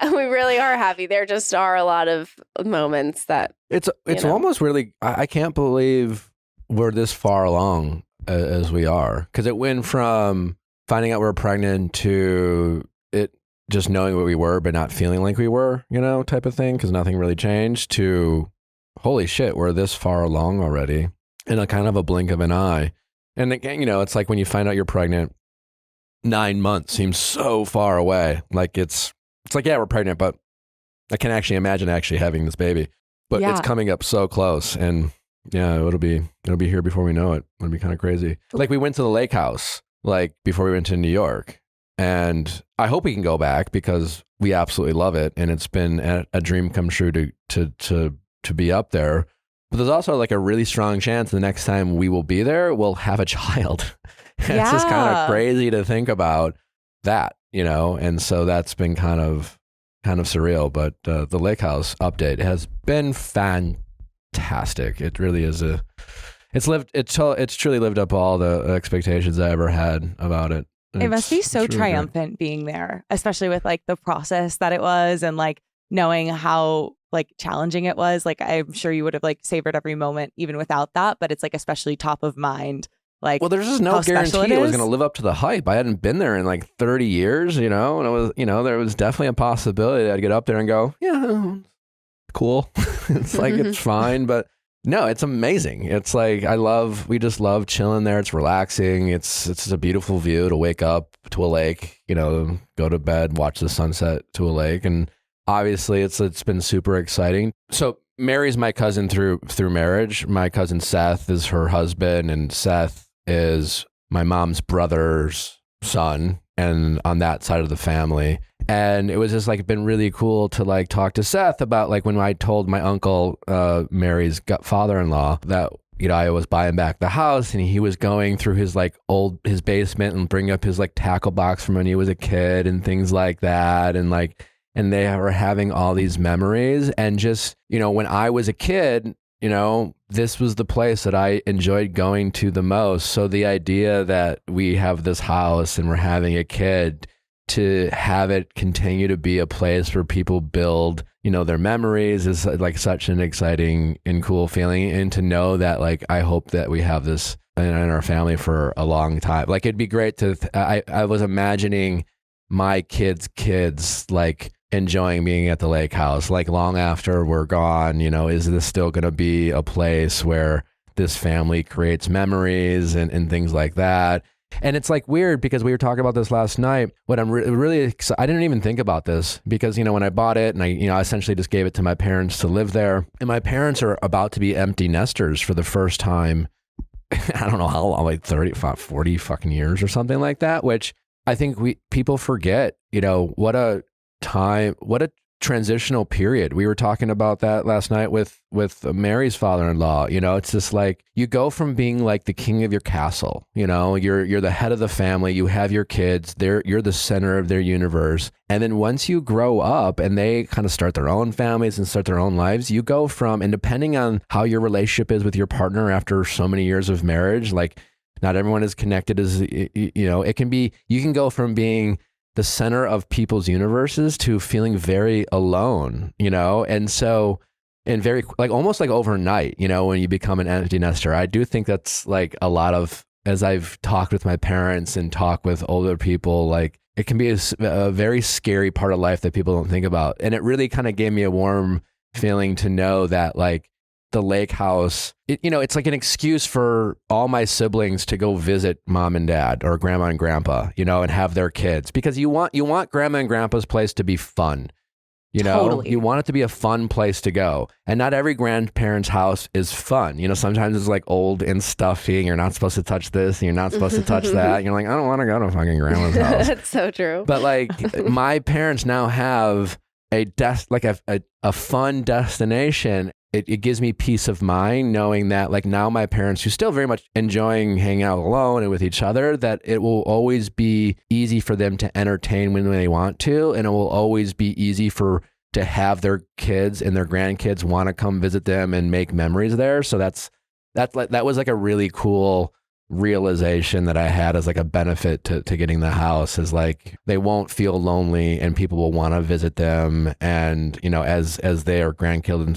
We really are happy. There just are a lot of moments that It's know. almost really, I can't believe we're this far along as we are. Because it went from finding out we're pregnant to it just knowing what we were, but not feeling like we were, you know, type of thing, because nothing really changed, to holy shit, we're this far along already in a kind of a blink of an eye. And again, you know, it's like when you find out you're pregnant, 9 months seems so far away. Like it's like, yeah, we're pregnant, but I can actually imagine actually having this baby, but Yeah. it's coming up so close. And yeah, it'll be here before we know it. It'll be kind of crazy. Like we went to the lake house, like before we went to New York. And I hope we can go back because we absolutely love it. And it's been a dream come true to be up there. But there's also like a really strong chance the next time we will be there, we'll have a child. It's just kind of crazy to think about that, you know? And so that's been kind of surreal. But the lake house update has been fantastic. It really is it's truly lived up all the expectations I ever had about it. it must be It's so really great. triumphant being there, especially with like the process that it was and like knowing how like challenging it was. Like I'm sure you would have like savored every moment even without that, but it's like especially top of mind. Like, Well, there's just no how special guarantee it it was is. going to live up to the hype. I hadn't been there in like 30 years, you know, and it was, you know, there was definitely a possibility that I'd get up there and go, yeah, cool. It's like, it's fine. But no, it's amazing. It's like, we just love chilling there. It's relaxing. It's a beautiful view to wake up to a lake, you know, go to bed, watch the sunset to a lake. And obviously it's been super exciting. So Mary's my cousin through marriage. My cousin Seth is her husband, and Seth is my mom's brother's son, and on that side of the family. And it was just like been really cool to like talk to Seth about like when I told my uncle, Mary's father-in-law, that I was buying back the house, and he was going through his his basement and bring up his like tackle box from when he was a kid and things like that. And they were having all these memories. And just, when I was a kid, this was the place that I enjoyed going to the most. So the idea that we have this house and we're having a kid, to have it continue to be a place where people build, their memories is like such an exciting and cool feeling. And to know that, like, I hope that we have this in our family for a long time. Like, it'd be great to, I was imagining my kids, like, enjoying being at the lake house, like long after we're gone. Is this still going to be a place where this family creates memories and things like that? And it's like weird because we were talking about this last night. What I'm really excited, I didn't even think about this because, when I bought it and I essentially just gave it to my parents to live there, and my parents are about to be empty nesters for the first time. I don't know how long, like 40 fucking years or something like that, which I think people forget, what a transitional period. We were talking about that last night with Mary's father-in-law. It's just like you go from being like the king of your castle, you're the head of the family, you have your kids, you're the center of their universe. And then once you grow up and they kind of start their own families and start their own lives, you go from, and depending on how your relationship is with your partner after so many years of marriage, like not everyone is connected as, it can be, you can go from being the center of people's universes to feeling very alone, and so, and very like almost like overnight, when you become an empty nester. I do think that's like a lot of, as I've talked with my parents and talked with older people, like it can be a very scary part of life that people don't think about. And it really kind of gave me a warm feeling to know that like the lake house, it's like an excuse for all my siblings to go visit mom and dad or grandma and grandpa, and have their kids, because you want grandma and grandpa's place to be fun. Totally. You want it to be a fun place to go. And not every grandparent's house is fun. Sometimes it's like old and stuffy and you're not supposed to touch this and you're not supposed to touch that. And you're like, I don't want to go to fucking grandma's house. That's so true. But like my parents now have a fun destination. It gives me peace of mind knowing that like now my parents, who still very much enjoying hanging out alone and with each other, that it will always be easy for them to entertain when they want to. And it will always be easy to have their kids and their grandkids want to come visit them and make memories there. So that was like a really cool realization that I had as like a benefit to getting the house, is like they won't feel lonely and people will want to visit them. And as their grandchildren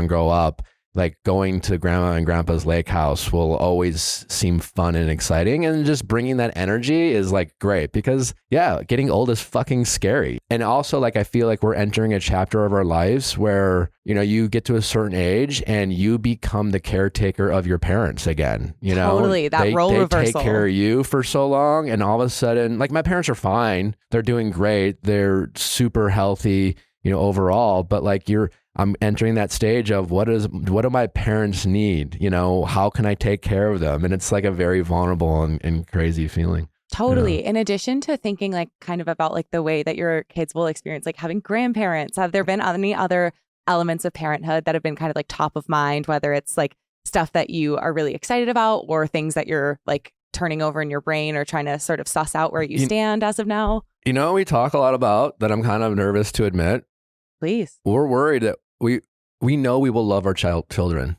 grow up, like going to grandma and grandpa's lake house will always seem fun and exciting. And just bringing that energy is like great, because getting old is fucking scary. And also like, I feel like we're entering a chapter of our lives where, you get to a certain age and you become the caretaker of your parents again, Totally. That role they reversal. Take care of you for so long. And all of a sudden, like my parents are fine. They're doing great. They're super healthy, overall. But like I'm entering that stage of what do my parents need? How can I take care of them? And it's like a very vulnerable and crazy feeling. Totally. In addition to thinking like kind of about like the way that your kids will experience like having grandparents, have there been any other elements of parenthood that have been kind of like top of mind, whether it's like stuff that you are really excited about or things that you're like turning over in your brain or trying to sort of suss out where you stand as of now? We talk a lot about that. I'm kind of nervous to admit. Please. We're worried that we know we will love our children.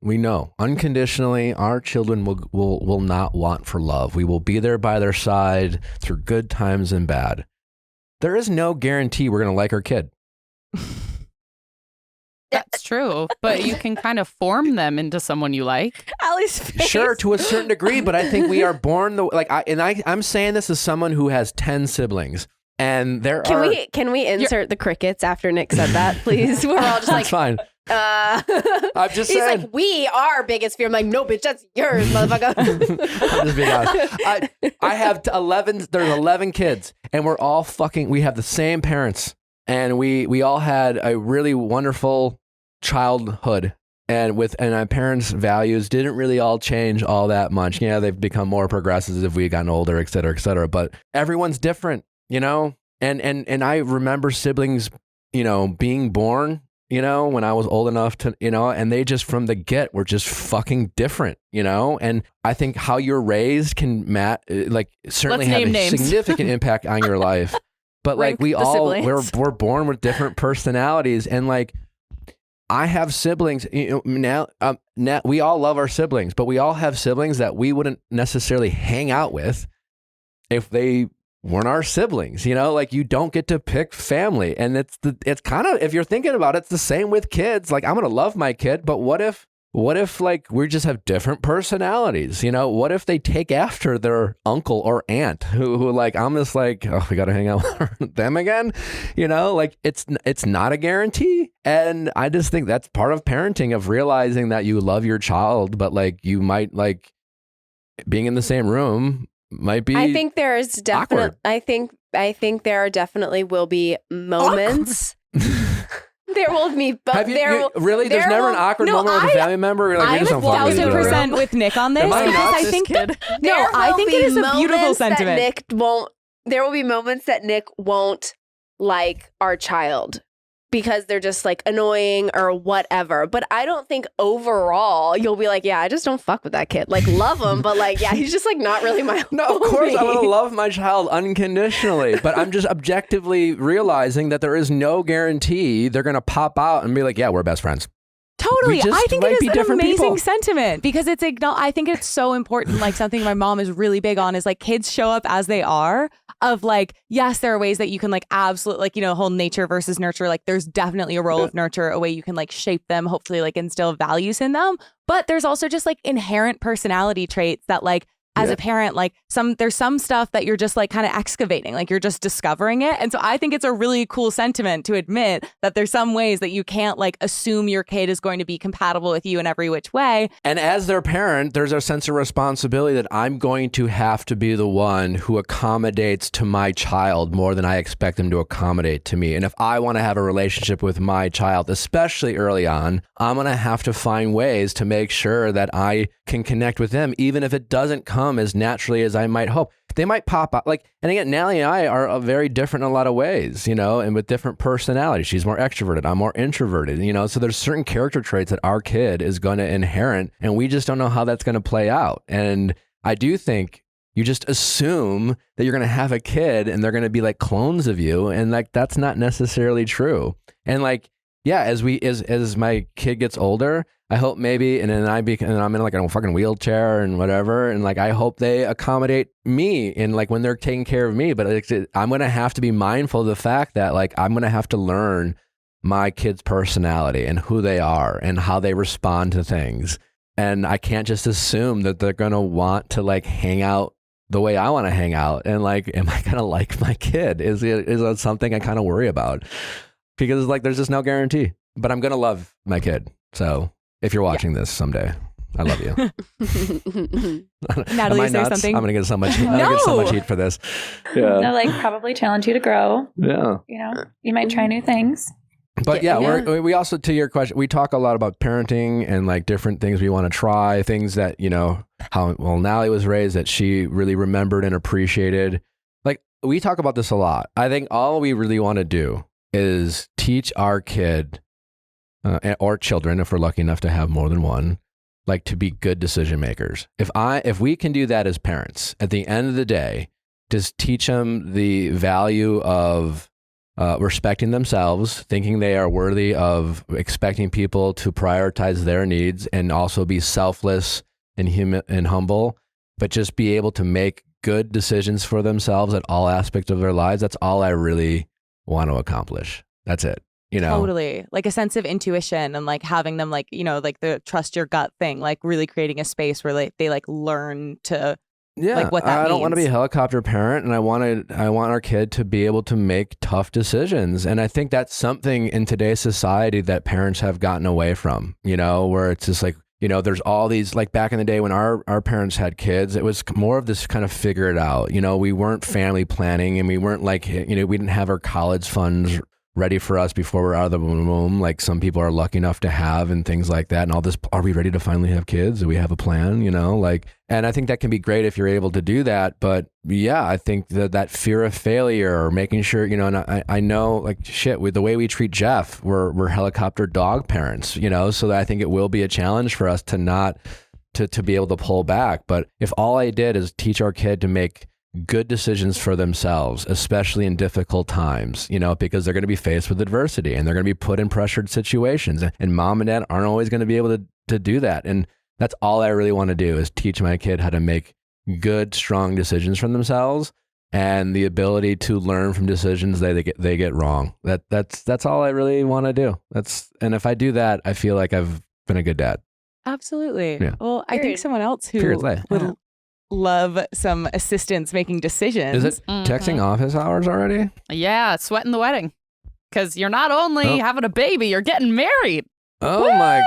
We know unconditionally our children will not want for love. We will be there by their side through good times and bad. There is no guarantee we're going to like our kid. That's true, but you can kind of form them into someone you like. Allie's face. Sure, to a certain degree, but I think we are born I'm saying this as someone who has 10 siblings. And can we insert the crickets after Nick said that, please? We're all just like, that's fine. I'm just saying. He's like, we are biggest fear. I'm like, no, bitch, that's yours, motherfucker. I'm just being honest. I have 11. There's 11 kids, and we're all we have the same parents, and we all had a really wonderful childhood. And my parents' values didn't really all change all that much. Yeah, they've become more progressive as we've gotten older, et cetera, et cetera. But everyone's different, you know? And I remember siblings, you know, being born, you know, when I was old enough to, you know, and they just from the get were just fucking different, you know? And I think how you're raised can certainly Let's have name a names. significant impact on your life. But like Rank we the all, siblings. we're born with different personalities, and like, I have siblings, you know, now we all love our siblings, but we all have siblings that we wouldn't necessarily hang out with if they weren't our siblings, you know, like you don't get to pick family. And it's kind of, if you're thinking about it, it's the same with kids. Like I'm going to love my kid, but what if like we just have different personalities, you know? What if they take after their uncle or aunt who like, I'm just like, oh, we got to hang out with them again, you know? Like it's not a guarantee. And I just think that's part of parenting, of realizing that you love your child, but like you might like being in the same room might be. I think there is awkward. definitely. I think there definitely will be moments. There will be. Really? There's never an awkward moment with a family member. You're like, we just don't fuck with each other. 1,000% with Nick on this, Am I because not I this think kid? I think it is a beautiful sentiment. There will be moments that Nick won't like our child because they're just like annoying or whatever. But I don't think overall you'll be like, yeah, I just don't fuck with that kid. Like, love him, but like, yeah, he's just like not really my No, of course I'm going to love my child unconditionally, but I'm just objectively realizing that there is no guarantee they're going to pop out and be like, yeah, we're best friends. Totally. We just I think might it be is an different amazing people. sentiment, because it's I think it's so important. Like something my mom is really big on is like kids show up as they are, of like, yes, there are ways that you can like absolutely like, you know, whole nature versus nurture. Like there's definitely a role of nurture, a way you can like shape them, hopefully like instill values in them. But there's also just like inherent personality traits that like, as a parent, like there's some stuff that you're just like kind of excavating, like you're just discovering it. And so I think it's a really cool sentiment to admit that there's some ways that you can't like assume your kid is going to be compatible with you in every which way. And as their parent, there's a sense of responsibility that I'm going to have to be the one who accommodates to my child more than I expect them to accommodate to me. And if I want to have a relationship with my child, especially early on, I'm going to have to find ways to make sure that I can connect with them, even if it doesn't come as naturally as I might hope. They might pop out like, and again, Natalie and I are very different in a lot of ways, you know, and with different personalities. She's more extroverted, I'm more introverted, you know, so there's certain character traits that our kid is going to inherit, and we just don't know how that's going to play out. And I do think you just assume that you're going to have a kid and they're going to be like clones of you, and like that's not necessarily true. And like, yeah, as my kid gets older, I hope maybe, and then I'm in like a fucking wheelchair and whatever, and like I hope they accommodate me in like when they're taking care of me. But I'm gonna have to be mindful of the fact that like I'm gonna have to learn my kid's personality and who they are and how they respond to things, and I can't just assume that they're gonna want to like hang out the way I want to hang out. And like, am I gonna like my kid? Is that something I kind of worry about? Because like there's just no guarantee. But I'm gonna love my kid, so. If you're watching this someday, I love you. Natalie, is there something? I'm going to get so much heat for this. Yeah. No, like probably challenge you to grow. Yeah. You know, you might try new things. But we also, to your question, we talk a lot about parenting and like different things we want to try, things that, you know, Natalie was raised that she really remembered and appreciated. Like we talk about this a lot. I think all we really want to do is teach our kid or children, if we're lucky enough to have more than one, like to be good decision makers. If we can do that as parents, at the end of the day, just teach them the value of respecting themselves, thinking they are worthy of expecting people to prioritize their needs, and also be selfless and humble, but just be able to make good decisions for themselves at all aspects of their lives. That's all I really want to accomplish. That's it. You know, totally, like a sense of intuition and like having them like, you know, like the trust your gut thing, like really creating a space where they like learn to like what that means. I don't want to be a helicopter parent, and I want our kid to be able to make tough decisions. And I think that's something in today's society that parents have gotten away from, you know, where it's just like, you know, there's all these, like back in the day when our parents had kids, it was more of this kind of figure it out. You know, we weren't family planning, and we weren't like, you know, we didn't have our college funds ready for us before we're out of the womb, like some people are lucky enough to have, and things like that. And all this, are we ready to finally have kids? Do we have a plan? And I think that can be great if you're able to do that. But yeah, I think that fear of failure, or making sure, and I know, like, shit, with the way we treat Jeff, we're helicopter dog parents, so that I think it will be a challenge for us to not to be able to pull back. But if all I did is teach our kid to make good decisions for themselves, especially in difficult times, because they're going to be faced with adversity and they're going to be put in pressured situations, and mom and dad aren't always going to be able to do that. And that's all I really want to do, is teach my kid how to make good, strong decisions for themselves, and the ability to learn from decisions they get wrong. That's all I really want to do. And if I do that, I feel like I've been a good dad. Absolutely. Yeah. Well, I think someone else who Period. would love some assistance making decisions. Is it texting office hours already? Yeah, sweating the wedding. Because you're not only having a baby, you're getting married. Oh my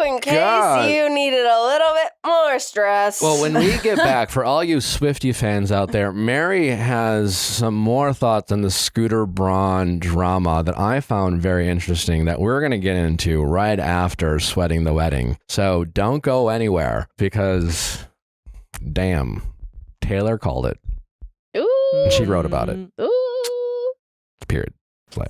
In case God. you needed a little bit more stress. Well, when we get back, for all you Swiftie fans out there, Mary has some more thoughts on the Scooter Braun drama that I found very interesting, that we're going to get into right after Sweating the Wedding. So don't go anywhere, because damn, Taylor called it. Ooh. And she wrote about it. Ooh. Period. Slay.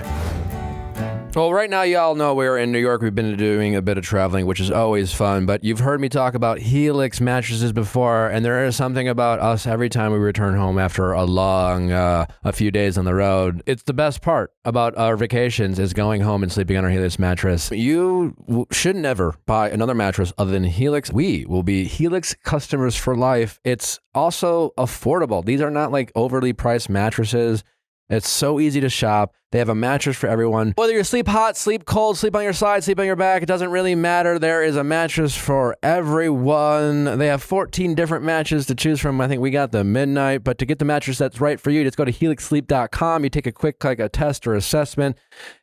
Well, right now, y'all know we're in New York. We've been doing a bit of traveling, which is always fun. But you've heard me talk about Helix mattresses before, and there is something about us every time we return home after a few days on the road. It's the best part about our vacations, is going home and sleeping on our Helix mattress. You should never buy another mattress other than Helix. We will be Helix customers for life. It's also affordable. These are not like overly priced mattresses. It's so easy to shop. They have a mattress for everyone. Whether you sleep hot, sleep cold, sleep on your side, sleep on your back, it doesn't really matter. There is a mattress for everyone. They have 14 different mattresses to choose from. I think we got the midnight. But to get the mattress that's right for you, just go to helixsleep.com. You take a quick a test or assessment,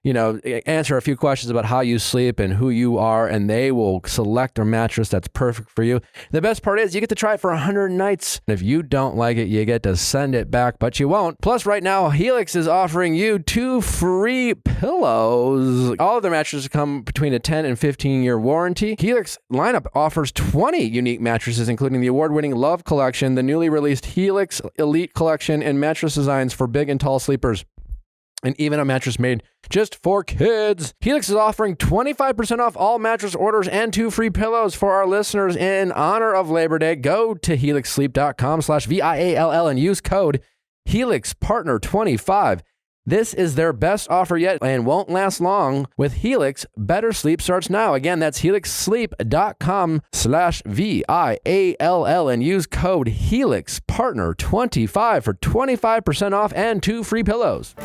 answer a few questions about how you sleep and who you are, and they will select a mattress that's perfect for you. The best part is you get to try it for 100 nights. If you don't like it, you get to send it back, but you won't. Plus, right now, Helix is offering you 2 free pillows. All of their mattresses come between a 10 and 15-year warranty. Helix lineup offers 20 unique mattresses, including the award-winning Love Collection, the newly released Helix Elite Collection, and mattress designs for big and tall sleepers, and even a mattress made just for kids. Helix is offering 25% off all mattress orders and 2 free pillows for our listeners in honor of Labor Day. Go to helixsleep.com/VIALL and use code HelixPartner25. This is their best offer yet and won't last long. With Helix, better sleep starts now. Again, that's helixsleep.com/VIALL and use code HelixPartner25 for 25% off and 2 free pillows.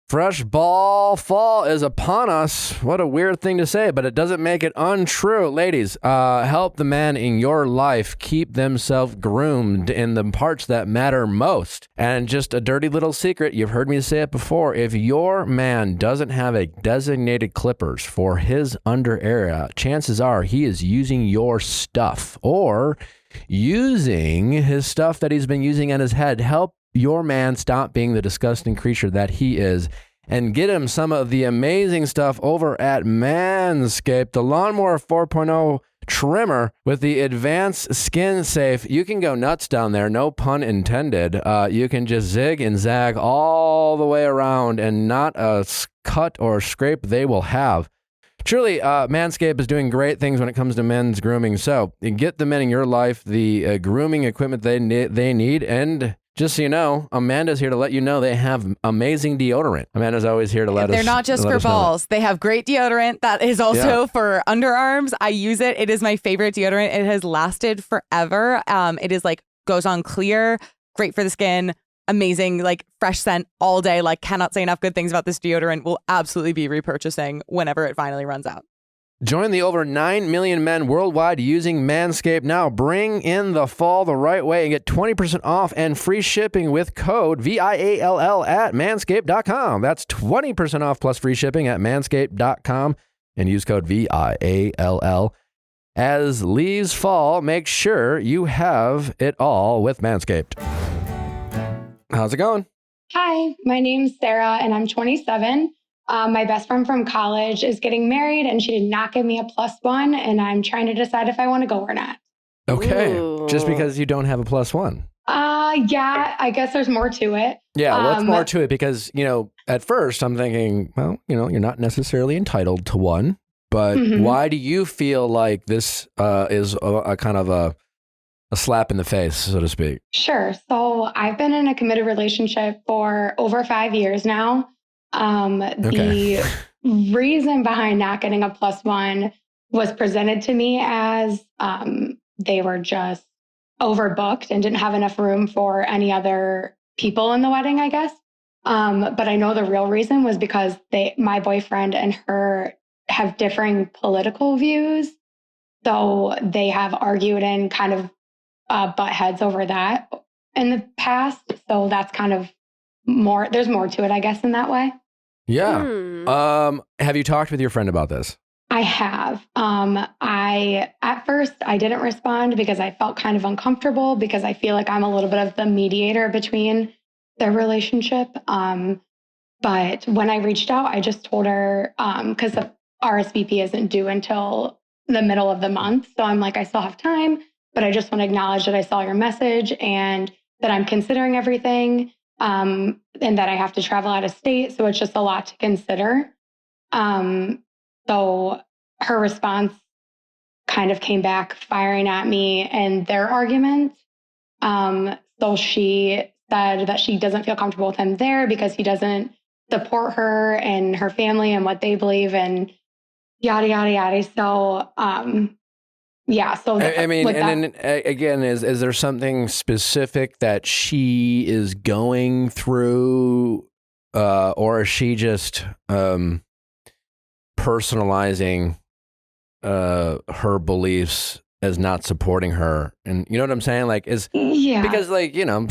Fresh ball fall is upon us. What a weird thing to say, but it doesn't make it untrue. Ladies, help the man in your life keep themselves groomed in the parts that matter most. And just a dirty little secret, you've heard me say it before, if your man doesn't have a designated clippers for his under area, chances are he is using your stuff or using his stuff that he's been using on his head. Help your man stop being the disgusting creature that he is, and get him some of the amazing stuff over at Manscaped, the Lawnmower 4.0 trimmer with the advanced skin safe. You can go nuts down there, no pun intended. You can just zig and zag all the way around, and not a cut or scrape they will have. Truly, Manscaped is doing great things when it comes to men's grooming. So get the men in your life the grooming equipment they need. And just so you know, Amanda's here to let you know they have amazing deodorant. Amanda's always here to let us know. They're not just for balls. They have great deodorant that is also for underarms. I use it. It is my favorite deodorant. It has lasted forever. It is goes on clear, great for the skin, amazing, fresh scent all day. Cannot say enough good things about this deodorant. Will absolutely be repurchasing whenever it finally runs out. Join the over 9 million men worldwide using Manscaped now. Bring in the fall the right way and get 20% off and free shipping with code VIALL at manscaped.com. That's 20% off plus free shipping at manscaped.com and use code VIALL. As leaves fall, make sure you have it all with Manscaped. How's it going? Hi, my name's Sarah and I'm 27. My best friend from college is getting married and she did not give me a +1 and I'm trying to decide if I want to go or not. Okay. Ooh. Just because you don't have a +1. Yeah, I guess there's more to it. Yeah, what's more to it? Because, at first I'm thinking, well, you're not necessarily entitled to one, but why do you feel like this is a kind of a slap in the face, so to speak? Sure. So I've been in a committed relationship for over 5 years now. The reason behind not getting a +1 was presented to me as they were just overbooked and didn't have enough room for any other people in the wedding, I guess. But I know the real reason was because my boyfriend and her have differing political views. So they have argued and kind of butt heads over that in the past. So that's kind of there's more to it, I guess, in that way. Yeah. Have you talked with your friend about this? I have. At first I didn't respond because I felt kind of uncomfortable because I feel like I'm a little bit of the mediator between their relationship. But when I reached out, I just told her, because the RSVP isn't due until the middle of the month. So I'm like, I still have time, but I just want to acknowledge that I saw your message and that I'm considering everything, and that I have to travel out of state. So it's just a lot to consider. So her response kind of came back firing at me and their argument. So she said that she doesn't feel comfortable with him there because he doesn't support her and her family and what they believe and yada, yada, yada. So, yeah. So I mean, and then again, is there something specific that she is going through, or is she just personalizing her beliefs as not supporting her? And you know what I'm saying? Like, because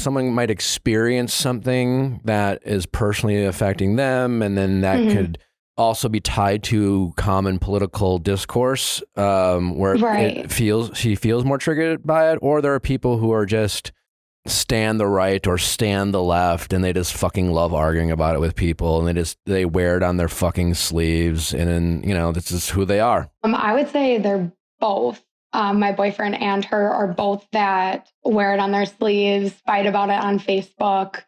someone might experience something that is personally affecting them, and then that could also be tied to common political discourse, where she feels more triggered by it, or there are people who are just stand the right or stand the left and they just fucking love arguing about it with people, and they wear it on their fucking sleeves, and then this is who they are. I would say they're both. My boyfriend and her are both that wear it on their sleeves, fight about it on Facebook,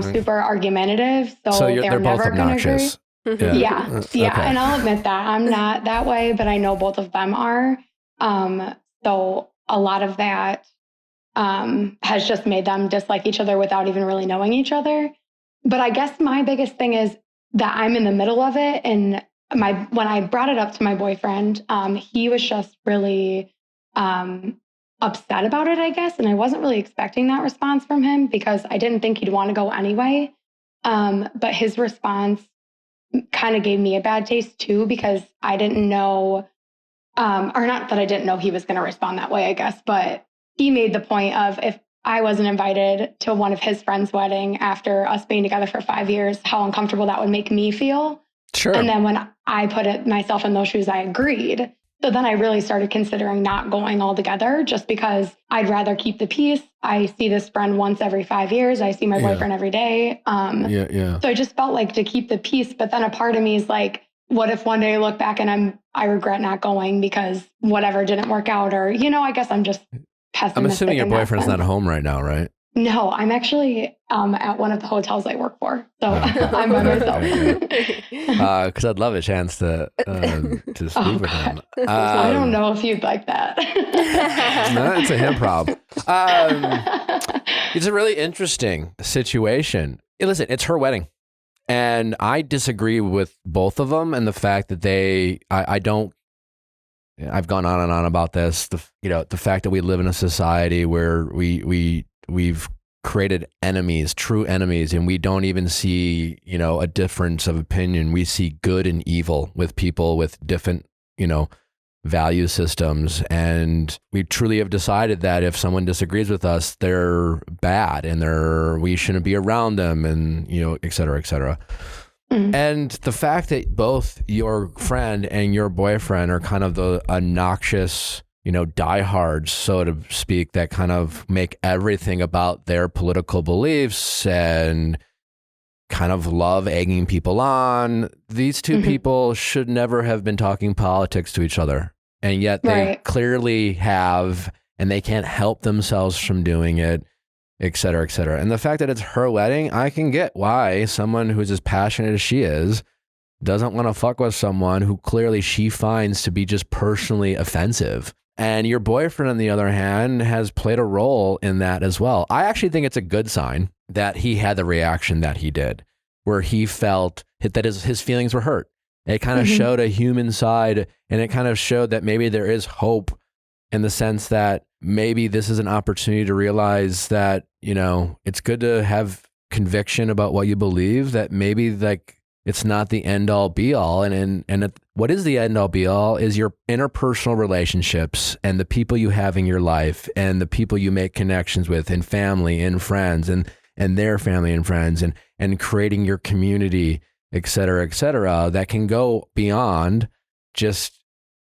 super argumentative. So they're both never obnoxious. Yeah. Okay. And I'll admit that I'm not that way, but I know both of them are. So a lot of that has just made them dislike each other without even really knowing each other. But I guess my biggest thing is that I'm in the middle of it. And when I brought it up to my boyfriend, he was just really upset about it, I guess. And I wasn't really expecting that response from him because I didn't think he'd want to go anyway. But his response kind of gave me a bad taste too, because I didn't know, or not that I didn't know he was going to respond that way, I guess, but he made the point of if I wasn't invited to one of his friends' wedding after us being together for 5 years, how uncomfortable that would make me feel. Sure. And then when I put myself in those shoes, I agreed. So then I really started considering not going altogether just because I'd rather keep the peace. I see this friend once every 5 years. I see my boyfriend every day. So I just felt like to keep the peace. But then a part of me is like, what if one day I look back and I regret not going because whatever didn't work out, or, I guess I'm just pessimistic. I'm assuming your boyfriend's not home right now, right? No, I'm actually at one of the hotels I work for. So I'm by myself. Because I'd love a chance to speak with him. I don't know if you'd like that. No, it's a him problem. It's a really interesting situation. Listen, it's her wedding. And I disagree with both of them and the fact that I've gone on and on about this. The fact that we live in a society where we've created enemies, true enemies, and we don't even see, a difference of opinion. We see good and evil with people with different, value systems. And we truly have decided that if someone disagrees with us, they're bad and we shouldn't be around them, and, et cetera, et cetera. Mm-hmm. And the fact that both your friend and your boyfriend are kind of the obnoxious, diehards, so to speak, that kind of make everything about their political beliefs and kind of love egging people on. These two people should never have been talking politics to each other. And yet they clearly have, and they can't help themselves from doing it, et cetera, et cetera. And the fact that it's her wedding, I can get why someone who's as passionate as she is doesn't want to fuck with someone who clearly she finds to be just personally offensive. And your boyfriend, on the other hand, has played a role in that as well. I actually think it's a good sign that he had the reaction that he did, where he felt that his feelings were hurt. It kind of showed a human side, and it kind of showed that maybe there is hope in the sense that maybe this is an opportunity to realize that, you know, it's good to have conviction about what you believe, that maybe like it's not the end all be all. And what is the end all be all is your interpersonal relationships and the people you have in your life and the people you make connections with, and family and friends and their family and friends, and creating your community, et cetera, that can go beyond just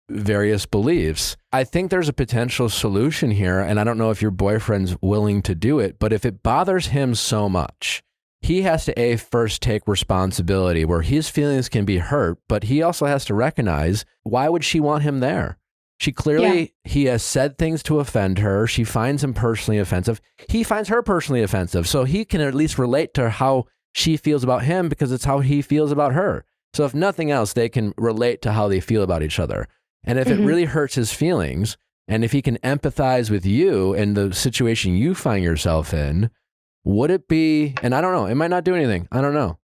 various beliefs. I think there's a potential solution here, and I don't know if your boyfriend's willing to do it, but if it bothers him so much, he has to first take responsibility where his feelings can be hurt, but he also has to recognize, why would she want him there? She clearly, he has said things to offend her. She finds him personally offensive. He finds her personally offensive. So he can at least relate to how she feels about him because it's how he feels about her. So if nothing else, they can relate to how they feel about each other. And if it really hurts his feelings, and if he can empathize with you and the situation you find yourself in, would it be, and I don't know, it might not do anything, I don't know,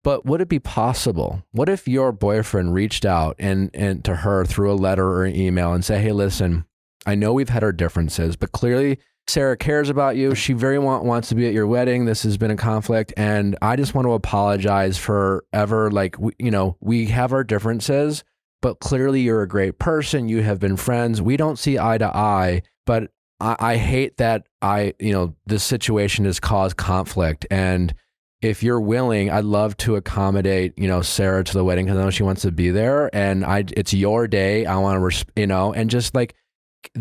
but would it be possible? What if your boyfriend reached out and to her through a letter or an email and say, hey, listen, I know we've had our differences, but clearly Sarah cares about you. She very wants to be at your wedding. This has been a conflict, and I just want to apologize for ever, like, we have our differences, but clearly you're a great person. You have been friends. We don't see eye to eye, but I hate that this situation has caused conflict. And if you're willing, I'd love to accommodate, Sarah to the wedding because I know she wants to be there, and it's your day. I want to, and just like,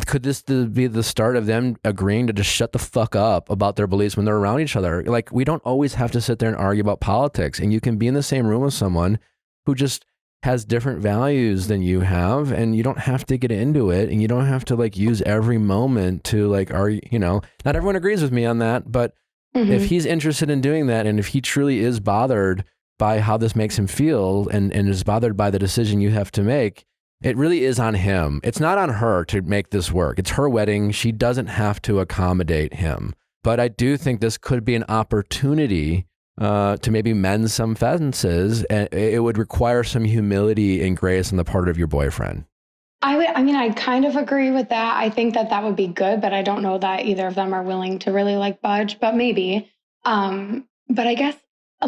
could this be the start of them agreeing to just shut the fuck up about their beliefs when they're around each other? Like, we don't always have to sit there and argue about politics, and you can be in the same room with someone who just has different values than you have, and you don't have to get into it, and you don't have to like use every moment to like argue, not everyone agrees with me on that, but if he's interested in doing that, and if he truly is bothered by how this makes him feel and is bothered by the decision you have to make, it really is on him. It's not on her to make this work. It's her wedding. She doesn't have to accommodate him. But I do think this could be an opportunity to maybe mend some fences, and it would require some humility and grace on the part of your boyfriend. I kind of agree with that. I think that would be good, but I don't know that either of them are willing to really like budge, but maybe. But I guess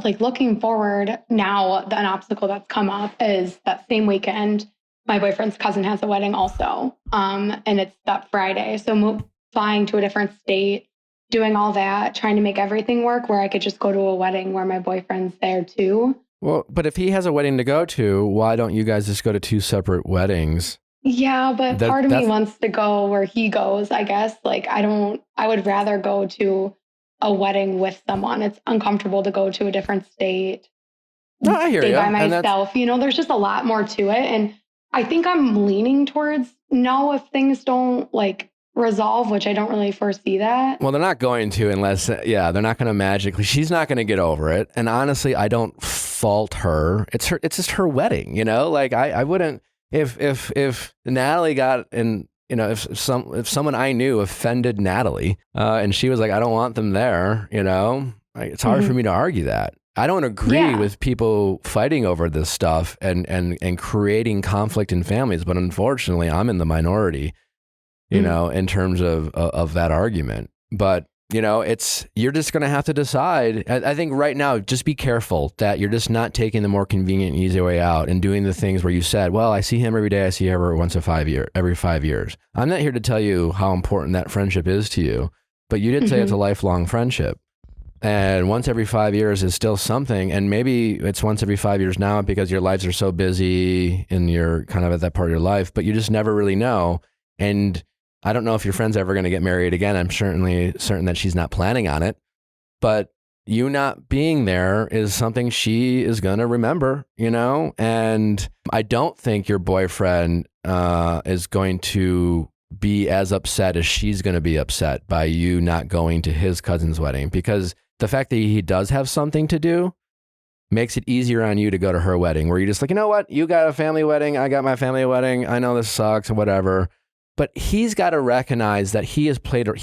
like looking forward now, an obstacle that's come up is that same weekend, my boyfriend's cousin has a wedding also. And it's that Friday. So flying to a different state, doing all that, trying to make everything work where I could just go to a wedding where my boyfriend's there too. Well, but if he has a wedding to go to, why don't you guys just go to two separate weddings? Yeah, but part of me wants to go where he goes, I guess. Like, I would rather go to a wedding with someone. It's uncomfortable to go to a different state. No, I hear you. Stay by myself. There's just a lot more to it. And I think I'm leaning towards no if things don't like resolve, which I don't really foresee that. Well, they're not going to unless, they're not going to magically. She's not going to get over it. And honestly, I don't fault her. It's just her wedding, Like I wouldn't, if Natalie got in, if someone I knew offended Natalie, and she was like, I don't want them there, it's hard for me to argue that. I don't agree with people fighting over this stuff and creating conflict in families, but unfortunately, I'm in the minority, in terms of that argument. But you're just going to have to decide. I think right now, just be careful that you're just not taking the more convenient, easy way out and doing the things where you said, well, I see him every day. I see her every 5 years. I'm not here to tell you how important that friendship is to you, but you did say it's a lifelong friendship. And once every 5 years is still something. And maybe it's once every 5 years now because your lives are so busy and you're kind of at that part of your life, but you just never really know. And I don't know if your friend's ever going to get married again. I'm certainly certain that she's not planning on it. But you not being there is something she is going to remember, you know? And I don't think your boyfriend is going to be as upset as she's going to be upset by you not going to his cousin's wedding, because the fact that he does have something to do makes it easier on you to go to her wedding, where you're just like, you know what? You got a family wedding. I got my family wedding. I know this sucks and whatever. But he's got to recognize that he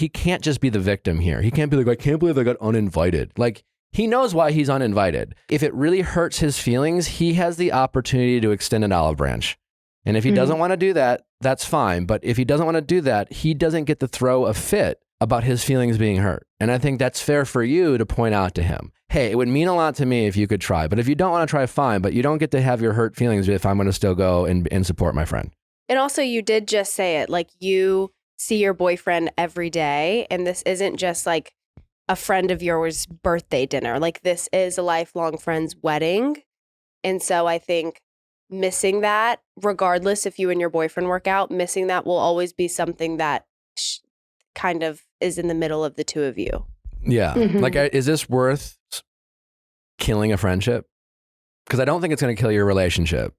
can't just be the victim here. He can't be like, I can't believe I got uninvited. Like, he knows why he's uninvited. If it really hurts his feelings, he has the opportunity to extend an olive branch. And if he doesn't want to do that, that's fine. But if he doesn't want to do that, he doesn't get to throw a fit about his feelings being hurt. And I think that's fair for you to point out to him, hey, it would mean a lot to me if you could try. But if you don't want to try, fine. But you don't get to have your hurt feelings if I'm going to still go and support my friend. And also, you did just say it, like, you see your boyfriend every day. And this isn't just like a friend of yours' birthday dinner. Like, this is a lifelong friend's wedding. And so I think missing that, regardless if you and your boyfriend work out, missing that will always be something that kind of is in the middle of the two of you. Yeah. Like, is this worth killing a friendship? Because I don't think it's going to kill your relationship.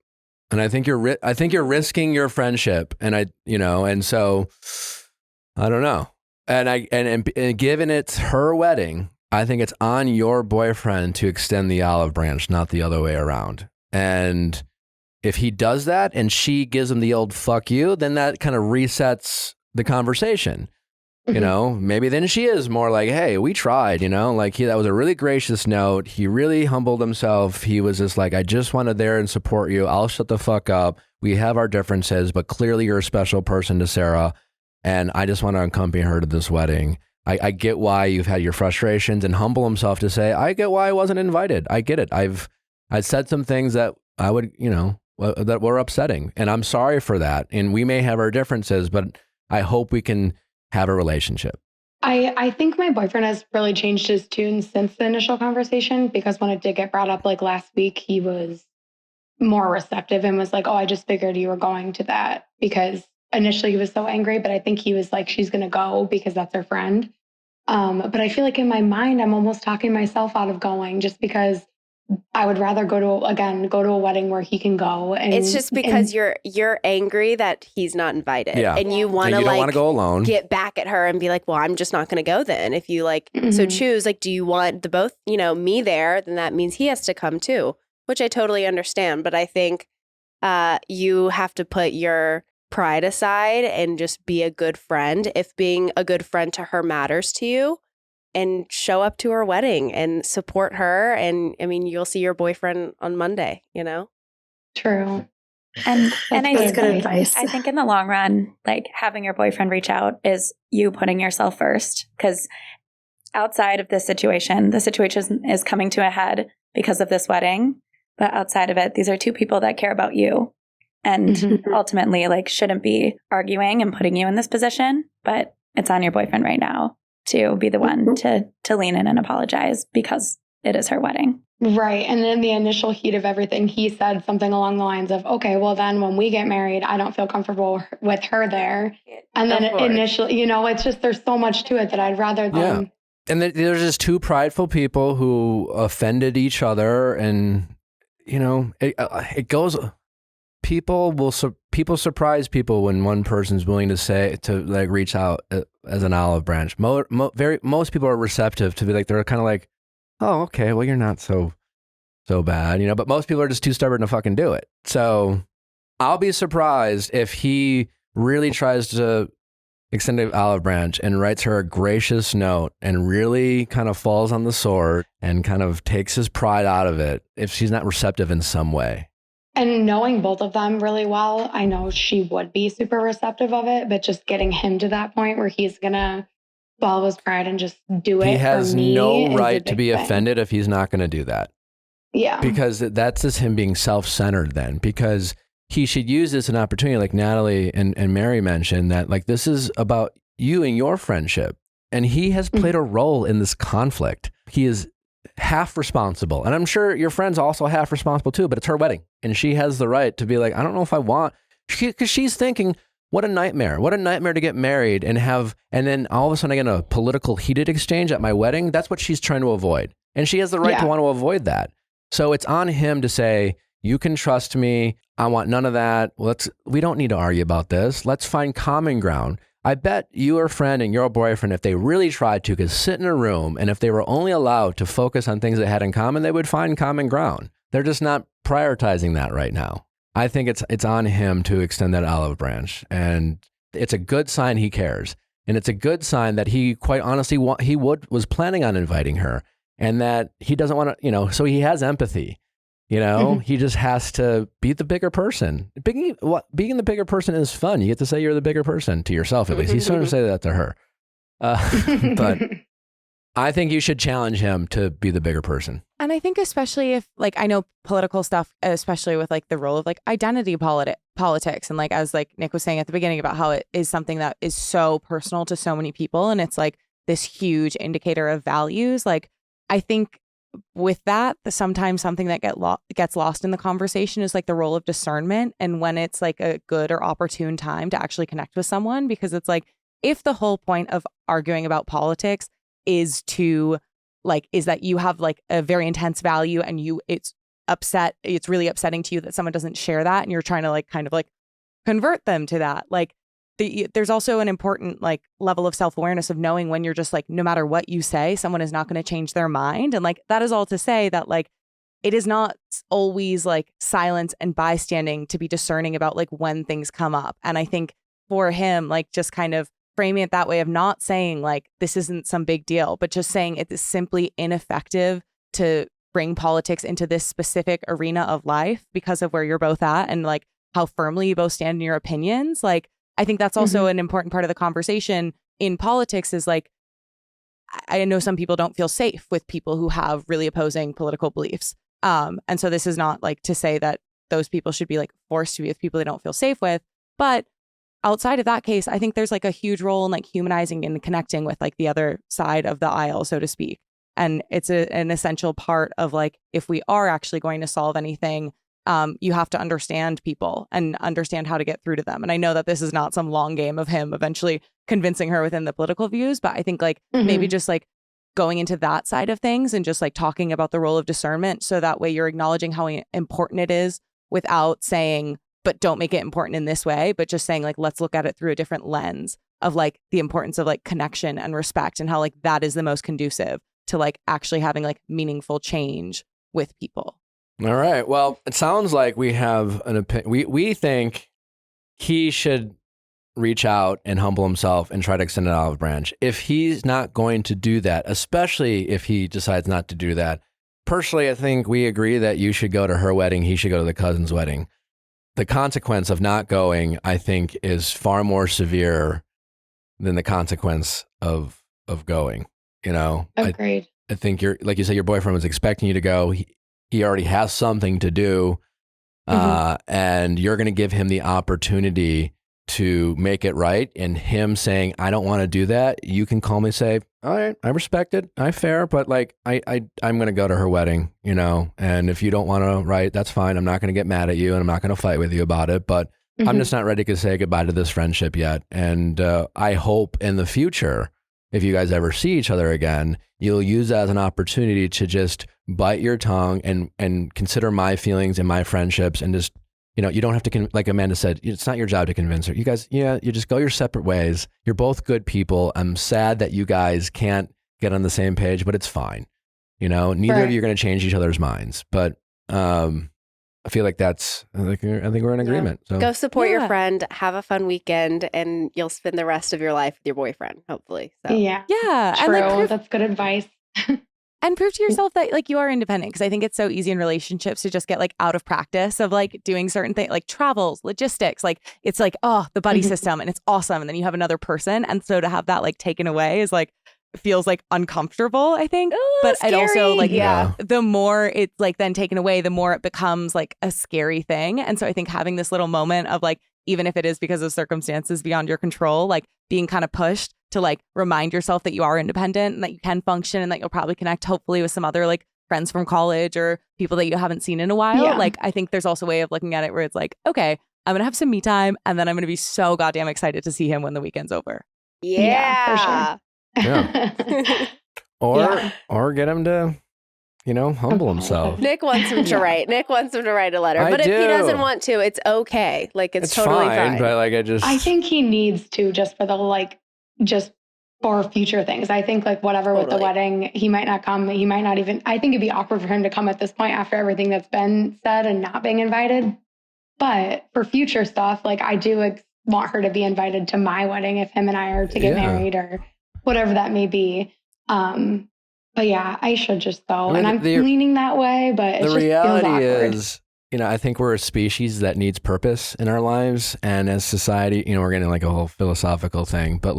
And I think you're risking your friendship. And and so I don't know. And given it's her wedding, I think it's on your boyfriend to extend the olive branch, not the other way around. And if he does that and she gives him the old fuck you, then that kind of resets the conversation. You know, maybe then she is more like, hey, we tried, like that was a really gracious note. He really humbled himself. He was just like, I just wanted there and support you. I'll shut the fuck up. We have our differences, but clearly you're a special person to Sarah. And I just want to accompany her to this wedding. I get why you've had your frustrations, and humble himself to say, I get why I wasn't invited. I get it. I said some things that I would, that were upsetting, and I'm sorry for that. And we may have our differences, but I hope we can have a relationship. I think my boyfriend has really changed his tune since the initial conversation, because when it did get brought up like last week, he was more receptive and was like, oh, I just figured you were going to that, because initially he was so angry, but I think he was like, she's going to go because that's her friend. But I feel like in my mind, I'm almost talking myself out of going, just because I would rather go to a wedding where he can go. And it's just because you're angry that he's not invited. Yeah. And you want to go alone, get back at her and be like, well, I'm just not going to go then. If you so choose, do you want the both, me there, then that means he has to come too, which I totally understand. But I think you have to put your pride aside and just be a good friend. If being a good friend to her matters to you, and show up to her wedding and support her. And I mean, you'll see your boyfriend on Monday, True. And that's good advice. I think in the long run, like, having your boyfriend reach out is you putting yourself first, because outside of this situation, the situation is coming to a head because of this wedding. But outside of it, these are two people that care about you, and ultimately, shouldn't be arguing and putting you in this position. But it's on your boyfriend right now to be the one to lean in and apologize, because it is her wedding. Right. And in the initial heat of everything, he said something along the lines of, okay, well then when we get married, I don't feel comfortable with her there. And then initially, it's just, there's so much to it that I'd rather them. Yeah. And there's just two prideful people who offended each other. And, it goes, people surprise people when one person's willing to reach out as an olive branch. Most people are receptive to be like, they're kind of like, oh, okay, well, you're not so bad, but most people are just too stubborn to fucking do it. So I'll be surprised if he really tries to extend an olive branch and writes her a gracious note and really kind of falls on the sword and kind of takes his pride out of it if she's not receptive in some way. And knowing both of them really well, I know she would be super receptive of it, but just getting him to that point where he's going to swallow his pride and just do it. He has no right to be offended if he's not going to do that. Yeah. Because that's just him being self-centered then, because he should use this as an opportunity, like Natalie and Mary mentioned, that this is about you and your friendship. And he has played a role in this conflict. He is half responsible. And I'm sure your friend's also half responsible too, but it's her wedding. And she has the right to be like, I don't know if I want, because she's thinking, what a nightmare to get married and then all of a sudden I get a political heated exchange at my wedding. That's what she's trying to avoid. And she has the right to want to avoid that. So it's on him to say, you can trust me. I want none of that. We don't need to argue about this. Let's find common ground. I bet your friend and your boyfriend, if they really tried to, could sit in a room, and if they were only allowed to focus on things they had in common, they would find common ground. They're just not prioritizing that right now. I think it's on him to extend that olive branch, and it's a good sign he cares. And it's a good sign that he, quite honestly, was planning on inviting her, and that he doesn't want to, so he has empathy. He just has to be the bigger person. Being the bigger person is fun. You get to say you're the bigger person to yourself, at least. He's starting to say that to her. But I think you should challenge him to be the bigger person. And I think especially if, like, I know political stuff, especially with like the role of like identity politics. And like, as like Nick was saying at the beginning about how it is something that is so personal to so many people. And it's like this huge indicator of values. Like, I think with that, sometimes something that gets lost in the conversation is like the role of discernment, and when it's like a good or opportune time to actually connect with someone. Because it's like, if the whole point of arguing about politics is that you have like a very intense value and it's really upsetting to you that someone doesn't share that, and you're trying to like kind of like convert them to that, like there's also an important like level of self-awareness of knowing when you're just like, no matter what you say, someone is not going to change their mind. And like, that is all to say that like, it is not always like silence and bystanding to be discerning about like when things come up. And I think for him, like just kind of framing it that way of not saying like, this isn't some big deal, but just saying it is simply ineffective to bring politics into this specific arena of life because of where you're both at and like how firmly you both stand in your opinions. Like, I think that's also an important part of the conversation in politics is like, I know some people don't feel safe with people who have really opposing political beliefs. And so this is not like to say that those people should be like forced to be with people they don't feel safe with. But outside of that case, I think there's like a huge role in like humanizing and connecting with like the other side of the aisle, so to speak. And it's an essential part of like, if we are actually going to solve anything, you have to understand people and understand how to get through to them. And I know that this is not some long game of him eventually convincing her within the political views, but I think like maybe just like going into that side of things and just like talking about the role of discernment. So that way you're acknowledging how important it is without saying, but don't make it important in this way, but just saying like, let's look at it through a different lens of like the importance of like connection and respect, and how like that is the most conducive to like actually having like meaningful change with people. All right. Well, it sounds like we have an opinion. We think he should reach out and humble himself and try to extend an olive branch. If he's not going to do that, especially if he decides not to do that, personally, I think we agree that you should go to her wedding. He should go to the cousin's wedding. The consequence of not going, I think, is far more severe than the consequence of going. Agreed. I think like you said, your boyfriend was expecting you to go. He already has something to do, and you're going to give him the opportunity to make it right. And him saying, I don't want to do that, you can calmly say, all right, I respect it. I'm fair, but like, I'm going to go to her wedding, and if you don't want to, right, that's fine. I'm not going to get mad at you, and I'm not going to fight with you about it, but I'm just not ready to say goodbye to this friendship yet. And I hope in the future, if you guys ever see each other again, you'll use that as an opportunity to just bite your tongue and consider my feelings and my friendships, and just, you don't have to, like Amanda said, it's not your job to convince her. You guys, you just go your separate ways. You're both good people. I'm sad that you guys can't get on the same page, but it's fine. Neither of you are going to change each other's minds, but I feel like I think we're in agreement. So go support your friend, have a fun weekend, and you'll spend the rest of your life with your boyfriend, hopefully. So. Yeah. True. And that's good advice. And prove to yourself that like you are independent, because I think it's so easy in relationships to just get like out of practice of like doing certain things like travels, logistics. Like it's like, oh, the buddy system, and it's awesome. And then you have another person. And so to have that like taken away is like, feels like uncomfortable, I think. But scary. it also like, the more it's like then taken away, the more it becomes like a scary thing. And so I think having this little moment of like, even if it is because of circumstances beyond your control, like being kind of pushed to like remind yourself that you are independent and that you can function, and that you'll probably connect hopefully with some other like friends from college or people that you haven't seen in a while. Yeah. Like, I think there's also a way of looking at it where it's like, okay, I'm going to have some me time, and then I'm going to be so goddamn excited to see him when the weekend's over. Yeah, for sure. Yeah. Or get him to humble himself. Nick wants him to write. Nick wants him to write a letter. But if he doesn't want to, it's okay. Like, it's totally fine. But I think he needs to just for the just for future things. I think whatever with the wedding, he might not come. He might not even, I think it'd be awkward for him to come at this point after everything that's been said and not being invited. But for future stuff, I do want her to be invited to my wedding if him and I are to get married or whatever that may be. But yeah, I should just go. And I'm leaning that way, but it just feels awkward. The reality is, I think we're a species that needs purpose in our lives. And as society, we're getting a whole philosophical thing, but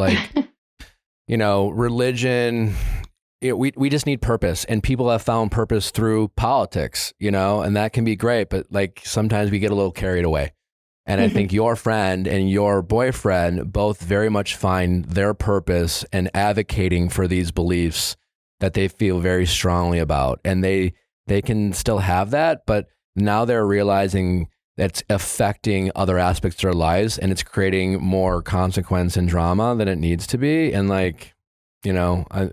religion, we just need purpose, and people have found purpose through politics, and that can be great. But sometimes we get a little carried away. And I think your friend and your boyfriend both very much find their purpose in advocating for these beliefs that they feel very strongly about. And they can still have that, but now they're realizing that's affecting other aspects of their lives, and it's creating more consequence and drama than it needs to be. And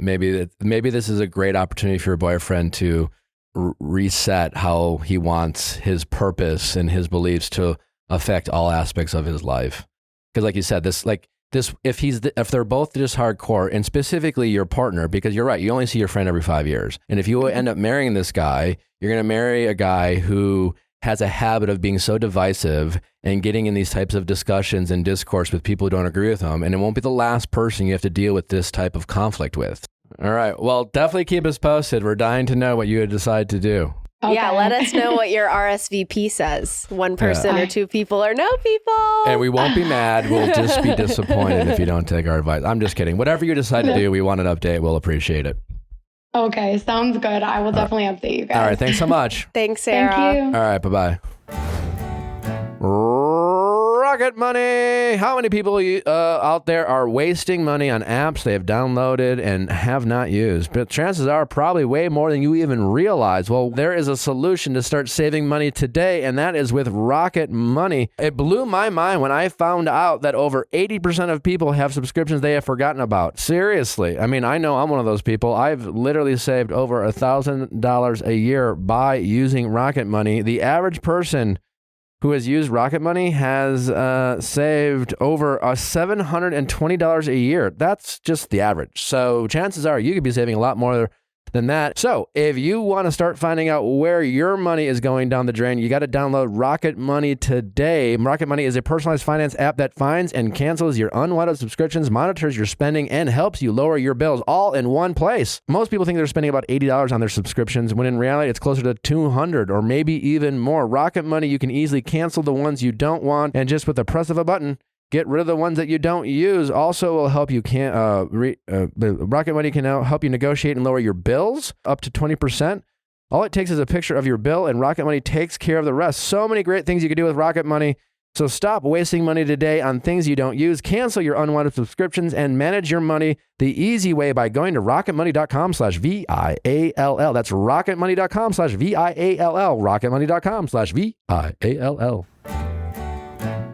maybe this is a great opportunity for your boyfriend to reset how he wants his purpose and his beliefs to affect all aspects of his life. Because like you said, if they're both just hardcore, and specifically your partner, because you're right, you only see your friend every 5 years. And if you end up marrying this guy, you're going to marry a guy who has a habit of being so divisive and getting in these types of discussions and discourse with people who don't agree with him. And it won't be the last person you have to deal with this type of conflict with. All right. Well, definitely keep us posted. We're dying to know what you decide to do. Okay. Yeah, let us know what your RSVP says. One person or two people or no people. And we won't be mad. We'll just be disappointed if you don't take our advice. I'm just kidding. Whatever you decide to do, we want an update. We'll appreciate it. Okay, sounds good. I will definitely update you guys. All right, thanks so much. Thanks, Sarah. Thank you. All right, bye-bye. Rocket money. How many people out there are wasting money on apps they have downloaded and have not used? But chances are probably way more than you even realize. Well, there is a solution to start saving money today, and that is with Rocket Money. It blew my mind when I found out that over 80% of people have subscriptions they have forgotten about. Seriously. I mean, I know I'm one of those people. I've literally saved over $1,000 a year by using Rocket Money. The average person who has used Rocket Money has saved over $720 a year. That's just the average. So chances are you could be saving a lot more than that. So if you want to start finding out where your money is going down the drain, you got to download Rocket Money today. Rocket Money is a personalized finance app that finds and cancels your unwanted subscriptions, monitors your spending, and helps you lower your bills all in one place. Most people think they're spending about $80 on their subscriptions, when in reality it's closer to $200 or maybe even more. Rocket Money, you can easily cancel the ones you don't want, and just with the press of a button, get rid of the ones that you don't use. Also will help you Rocket Money can now help you negotiate and lower your bills up to 20%. All it takes is a picture of your bill, and Rocket Money takes care of the rest. So many great things you can do with Rocket Money. So stop wasting money today on things you don't use. Cancel your unwanted subscriptions and manage your money the easy way by going to rocketmoney.com/VIALL. That's rocketmoney.com/VIALL. rocketmoney.com/VIALL.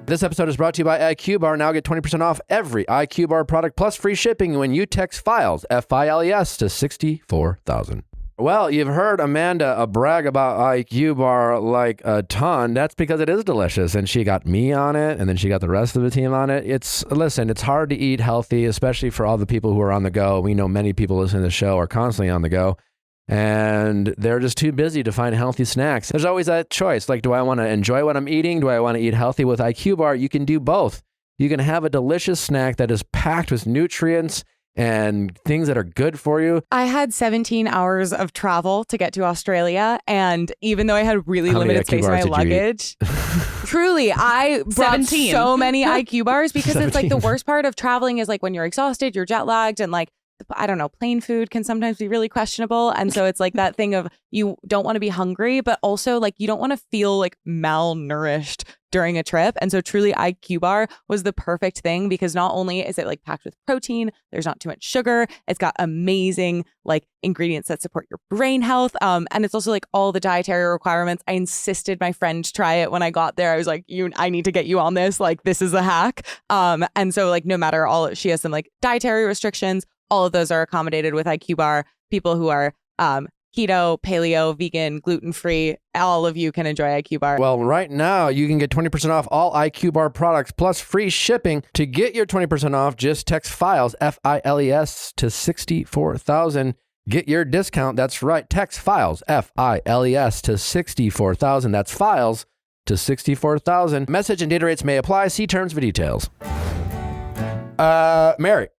This episode is brought to you by IQBAR. Now get 20% off every IQBAR product plus free shipping when you text FILES, F-I-L-E-S, to 64,000. Well, you've heard Amanda brag about IQBAR like a ton. That's because it is delicious, and she got me on it, and then she got the rest of the team on it. It's hard to eat healthy, especially for all the people who are on the go. We know many people listening to the show are constantly on the go, and they're just too busy to find healthy snacks. There's always that choice. Do I want to enjoy what I'm eating? Do I want to eat healthy? With IQBAR, you can do both. You can have a delicious snack that is packed with nutrients and things that are good for you. I had 17 hours of travel to get to Australia, and even though I had really limited space in my luggage, truly, I brought 17. so many IQBARs because 17. It's the worst part of traveling is when you're exhausted, you're jet lagged, and I don't know, plane food can sometimes be really questionable. And so it's that thing of you don't want to be hungry, but also you don't want to feel malnourished during a trip. And so truly IQBAR was the perfect thing because not only is it packed with protein, there's not too much sugar. It's got amazing ingredients that support your brain health. And it's also all the dietary requirements. I insisted my friend try it when I got there. I was I need to get you on this. This is a hack. And so no matter she has some dietary restrictions, all of those are accommodated with IQBAR. People who are keto, paleo, vegan, gluten-free. All of you can enjoy IQBAR. Well, right now you can get 20% off all IQBAR products plus free shipping. To get your 20% off, just text FILES, FILES, to 64,000. Get your discount. That's right. Text FILES, FILES, to 64,000. That's FILES to 64,000. Message and data rates may apply. See terms for details. Mary,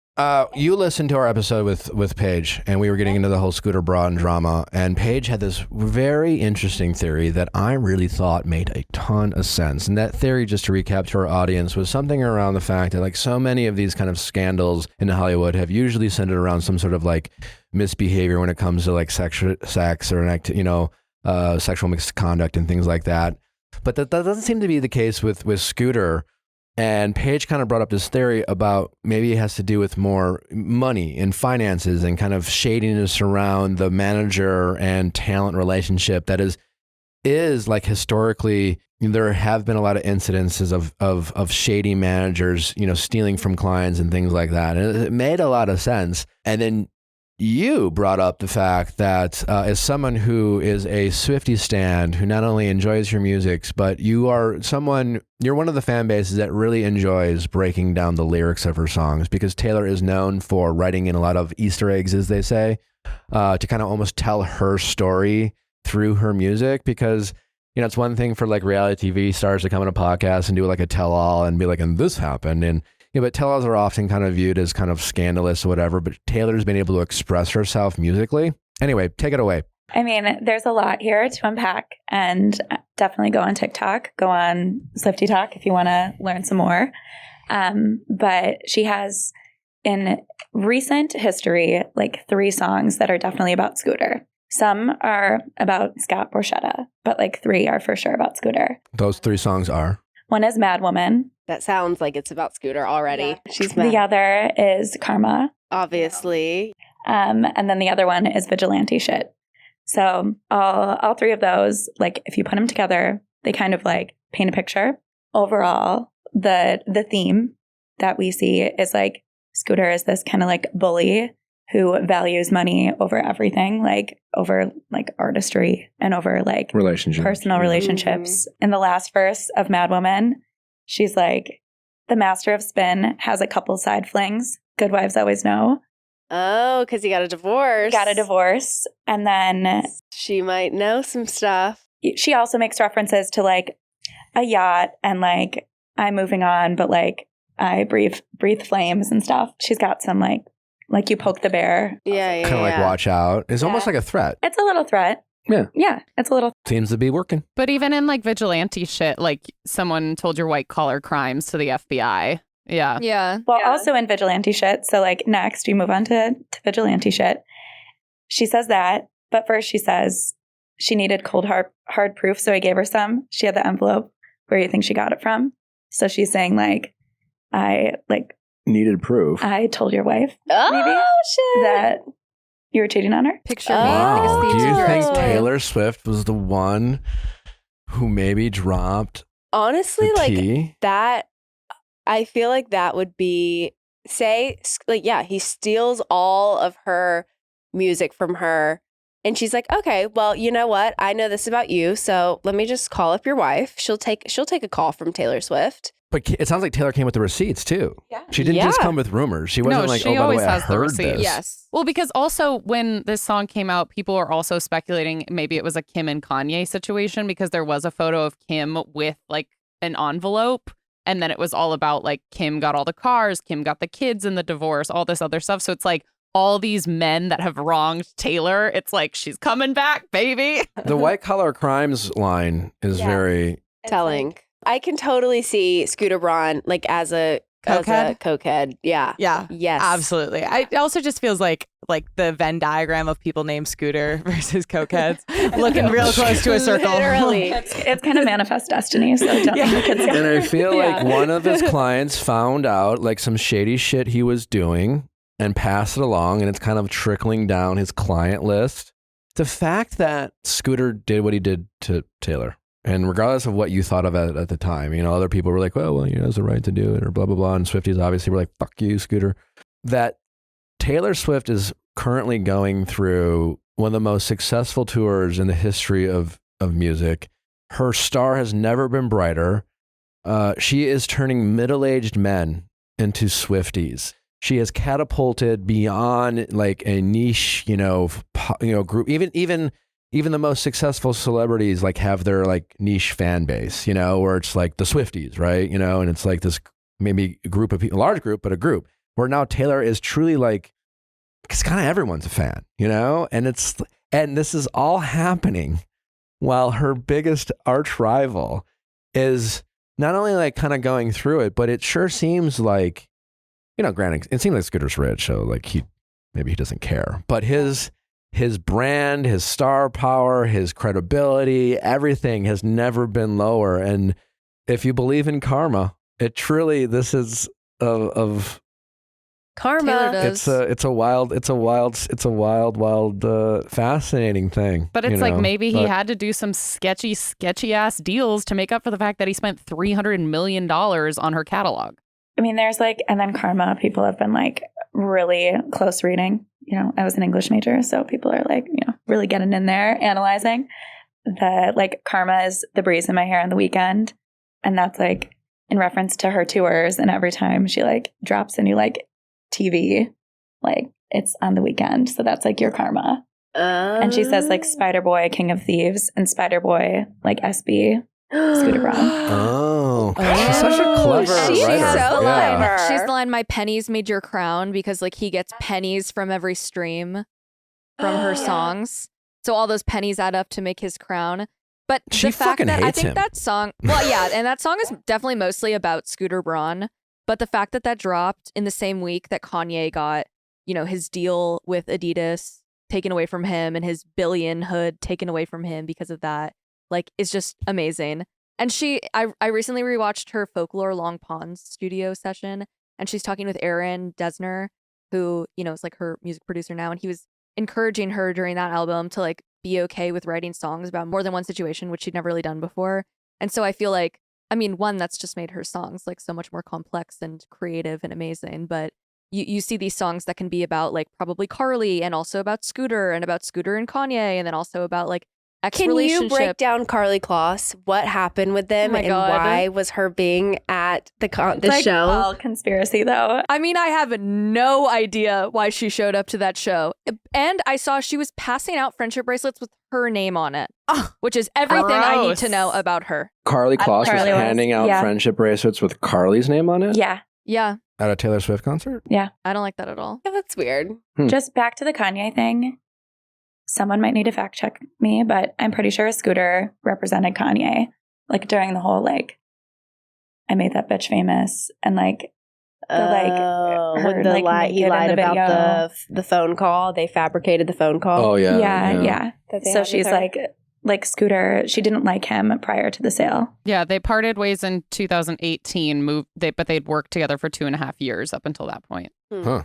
you listened to our episode with Paige, and we were getting into the whole Scooter Braun drama, and Paige had this very interesting theory that I really thought made a ton of sense. And that theory, just to recap to our audience, was something around the fact that like so many of these kind of scandals in Hollywood have usually centered around some sort of like misbehavior when it comes to like sex or sexual misconduct and things like that. But that doesn't seem to be the case with Scooter. And Paige kind of brought up this theory about maybe it has to do with more money and finances and kind of shadiness around the manager and talent relationship that is like historically there have been a lot of incidences of shady managers, stealing from clients and things like that. And it made a lot of sense. And then you brought up the fact that as someone who is a Swiftie stan, who not only enjoys your music, but you're one of the fan bases that really enjoys breaking down the lyrics of her songs, because Taylor is known for writing in a lot of Easter eggs, as they say, to kind of almost tell her story through her music. Because, it's one thing for like reality TV stars to come on a podcast and do like a tell-all and be like, and this happened. And but tell-alls are often kind of viewed as kind of scandalous or whatever, but Taylor's been able to express herself musically. Anyway, take it away. I mean, there's a lot here to unpack, and definitely go on TikTok, go on Swiftie Talk if you want to learn some more. But she has, in recent history, like 3 songs that are definitely about Scooter. Some are about Scott Borchetta, but like 3 are for sure about Scooter. Those 3 songs are? One is Mad Woman. That sounds like it's about Scooter already. Yeah. She's mad. The other is Karma. Obviously. And then the other one is Vigilante Shit. So all 3 of those, like if you put them together, they kind of like paint a picture. Overall, the theme that we see is like Scooter is this kind of like bully who values money over everything, like over like artistry and over like personal relationships. In the last verse of Mad Woman, she's like, the master of spin has a couple side flings. Good wives always know. Oh, because he got a divorce. Got a divorce. And then she might know some stuff. She also makes references to like a yacht and like, I'm moving on, but like I breathe flames and stuff. She's got some like you poke the bear. Yeah. Kind of like watch out. It's almost like a threat. It's a little threat. Yeah, it's a little. Seems to be working. But even in like vigilante shit, like someone told your white collar crimes to the FBI. Yeah. Yeah. Well, also in vigilante shit. So like next we move on to vigilante shit. She says that, but first she says she needed cold hard proof. So I gave her some. She had the envelope. Where do you think she got it from? So she's saying like, I like needed proof. I told your wife maybe shit. that you were cheating on her. Picture me. Wow. Like a Do you Steve think Jobs. Taylor Swift was the one who maybe dropped Honestly, the like tea? that, I feel like that would be, he steals all of her music from her. And she's like, okay, well, you know what? I know this about you. So let me just call up your wife. She'll take a call from Taylor Swift. But it sounds like Taylor came with the receipts too. Yeah. She didn't just come with rumors. She wasn't like, she oh, by the always way, I has the heard receipts. this. Yes. Well, because also when this song came out, people were also speculating maybe it was a Kim and Kanye situation, because there was a photo of Kim with like an envelope. And then it was all about like Kim got all the cars, Kim got the kids in the divorce, all this other stuff. So it's like all these men that have wronged Taylor. It's like, she's coming back, baby. The white collar crimes line is very telling. I can totally see Scooter Braun like as a cokehead. Yeah. Yeah. Yes. Absolutely. It also just feels like the Venn diagram of people named Scooter versus cokeheads looking real close to a circle. Literally. It's kind of manifest destiny. So definitely consider. And I feel like one of his clients found out like some shady shit he was doing and passed it along, and it's kind of trickling down his client list. The fact that Scooter did what he did to Taylor, and regardless of what you thought of it at the time, other people were like, well, he has the right to do it, or blah, blah, blah. And Swifties obviously were like, fuck you, Scooter. That Taylor Swift is currently going through one of the most successful tours in the history of music. Her star has never been brighter. She is turning middle-aged men into Swifties. She has catapulted beyond like a niche, group. Even the most successful celebrities like have their like niche fan base, where it's like the Swifties, right? And it's like this maybe a group of people, a large group, but a group. Where now Taylor is truly like, it's kind of everyone's a fan, and this is all happening while her biggest arch rival is not only like kind of going through it, but it sure seems like, granted, it seems like Scooter's rich, so like maybe he doesn't care, but his brand, his star power, his credibility, everything has never been lower. And if you believe in karma, this is of karma. Does. It's a wild, fascinating thing. But it's like maybe he had to do some sketchy ass deals to make up for the fact that he spent $300 million on her catalog. I mean, there's like, and then karma, people have been like really close reading. I was an English major, so people are like, really getting in there, analyzing that like karma is the breeze in my hair on the weekend. And that's like in reference to her tours. And every time she like drops a new like TV, like it's on the weekend. So that's like your karma. And she says like Spider Boy, King of Thieves, and Spider Boy, like SB, Scooter Braun. She's such a clever writer. She's so clever. She's the line, my pennies made your crown, because like he gets pennies from every stream from her songs. So all those pennies add up to make his crown. But she the fact fucking that I hates think him. that song, well, yeah, and that song is definitely mostly about Scooter Braun. But the fact that dropped in the same week that Kanye got, his deal with Adidas taken away from him and his billionhood taken away from him because of that, like, is just amazing. And I recently rewatched her Folklore Long Pond studio session, and she's talking with Aaron Dessner, who, is like her music producer now. And he was encouraging her during that album to like be okay with writing songs about more than one situation, which she'd never really done before. And so I feel like, one, that's just made her songs like so much more complex and creative and amazing. But you see these songs that can be about like probably Carly, and also about Scooter and Kanye, and then also about like Can you break down Carly Kloss? What happened with them, Oh my and God. why was her being at the Like show? all conspiracy though. I have no idea why she showed up to that show. And I saw she was passing out friendship bracelets with her name on it, which is everything I need to know about her. Carly Kloss was Carly was, handing out yeah. friendship bracelets with Carly's name on it? Yeah. Yeah, At a Taylor Swift concert? I don't like that at all. Yeah, that's weird. Just back to the Kanye thing. Someone might need to fact check me, but I'm pretty sure Scooter represented Kanye, like during the whole like, I made that bitch famous, and like her, with the like, lie, he naked in lied the about video. the phone call. They fabricated the phone call. Oh, yeah. Yeah. that they So had with she's her. like Scooter. She didn't like him prior to the sale. Yeah, they parted ways in 2018, but they'd worked together for 2.5 years up until that point. Huh.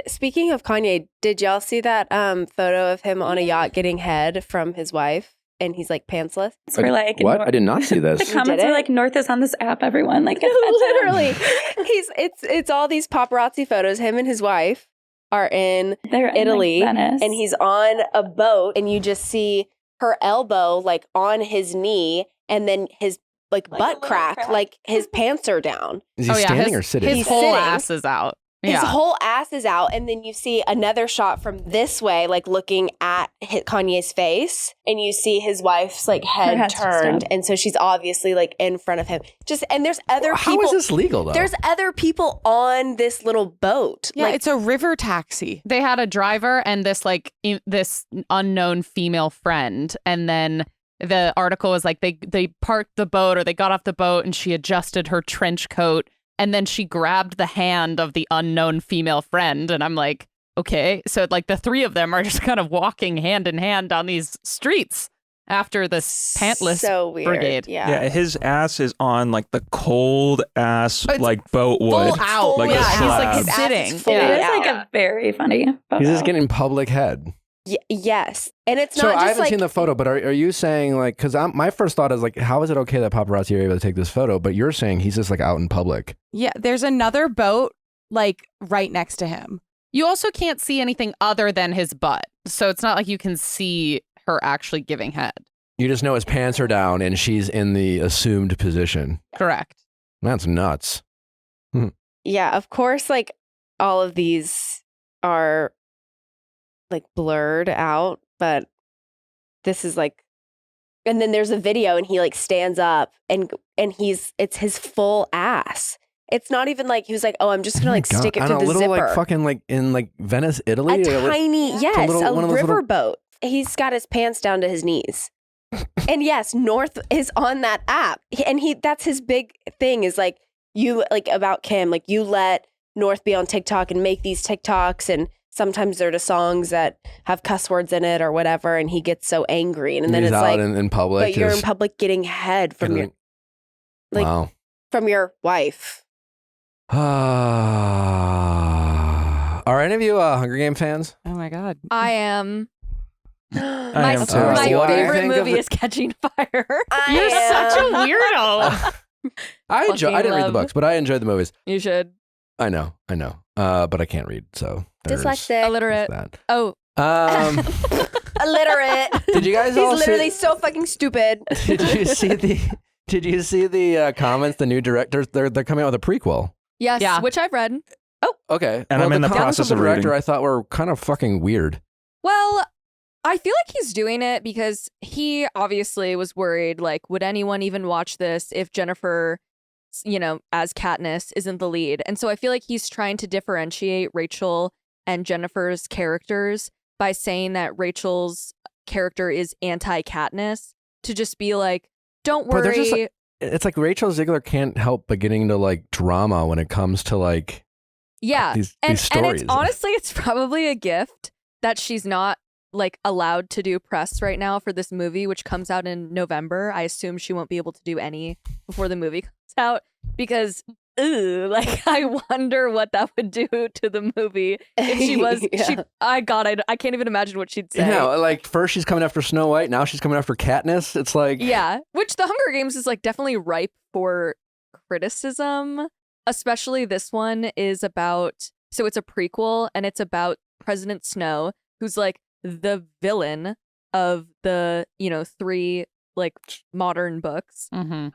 Speaking of Kanye, did y'all see that photo of him on a yacht getting head from his wife, and he's like pantsless? So we're like, What? I did not see The this. comments are didn't? like, North is on this app, everyone. Like, Literally, it's all these paparazzi photos. Him and his wife are in they're in, Italy, like, Venice. and he's on a boat, and you just see her elbow like on his knee, and then his like Like a butt little crack, crack. like his pants are down. Is he standing or his, sitting? His He's whole sitting. ass is out. His Yeah. whole ass is out, and then you see another shot from this way, like looking at Kanye's face, and you see his wife's like head head's just turned, up. and so she's obviously like in front of him. And there's other How people. is this legal, though? There's other people on this little boat. Yeah, like, it's a river taxi. They had a driver and this this unknown female friend, and then the article was like they parked the boat, or they got off the boat, and she adjusted her trench coat, and then she grabbed the hand of the unknown female friend, and I'm like, okay, so like the three of them are just kind of walking hand in hand down these streets after this pantless so weird. brigade. Yeah, his ass is on like the cold ass It's like boat wood. full out. Like a Yeah, he's like slab. His ass sitting. is fully Yeah. It is out. like a very funny photo. He's just getting public head. Yes, and it's So not I just haven't like seen the photo, but are you saying like, because my first thought is like, how is it okay that paparazzi are able to take this photo? But you're saying he's just like out in public. Yeah, there's another boat like right next to him. You also can't see anything other than his butt. So it's not like you can see her actually giving head. You just know his pants are down and she's in the assumed position. Correct. That's nuts. Yeah, of course, like all of these are like blurred out, but this is like, and then there's a video and he like stands up and it's his full ass. It's not even like he was like, oh, I'm just gonna like stick it to the little, zipper. like fucking like in like Venice, Italy. A tiny, yes, a riverboat. He's got his pants down to his knees. And yes, North is on that app. And that's his big thing is like, you like about Kim, like you let North be on TikTok and make these TikToks and sometimes they're the songs that have cuss words in it or whatever. And he gets so angry. And then he's it's out like, in public. but you're in public getting head from your, like, wow. from your wife. Are any of you Hunger Game fans? Oh my God. I am. I am too. My What do you favorite think of movie the- is Catching Fire. You're such a weirdo. I didn't read the love. books, but I enjoyed the movies. You should. I know. But I can't read, so there's Dyslexic. Illiterate. that. Oh, Illiterate. Did you guys He's all literally so fucking stupid. Did you see the comments? The new directors, they're coming out with a prequel. yes, Yeah. which I've read. Okay, And I'm in the comments process of of the director. reading. I thought were kind of fucking weird. Well, I feel like he's doing it because he obviously was worried, like, would anyone even watch this if Jennifer, as Katniss, isn't the lead? And so I feel like he's trying to differentiate Rachel and Jennifer's characters by saying that Rachel's character is anti-Katniss, to just be like, don't But they're worry. just it's like Rachel Ziegler can't help but getting into like drama when it comes to like yeah. these And stories. it's honestly, it's probably a gift that she's not like allowed to do press right now for this movie, which comes out in November. I assume she won't be able to do any before the movie comes out because, I wonder what that would do to the movie if she was. Yeah. I can't even imagine what she'd say. like first she's coming after Snow White, now she's coming after Katniss. It's like Yeah, which the Hunger Games is like definitely ripe for criticism. Especially this one is about, so it's a prequel and it's about President Snow, who's like the villain of the, 3 like modern books. Mm-hmm.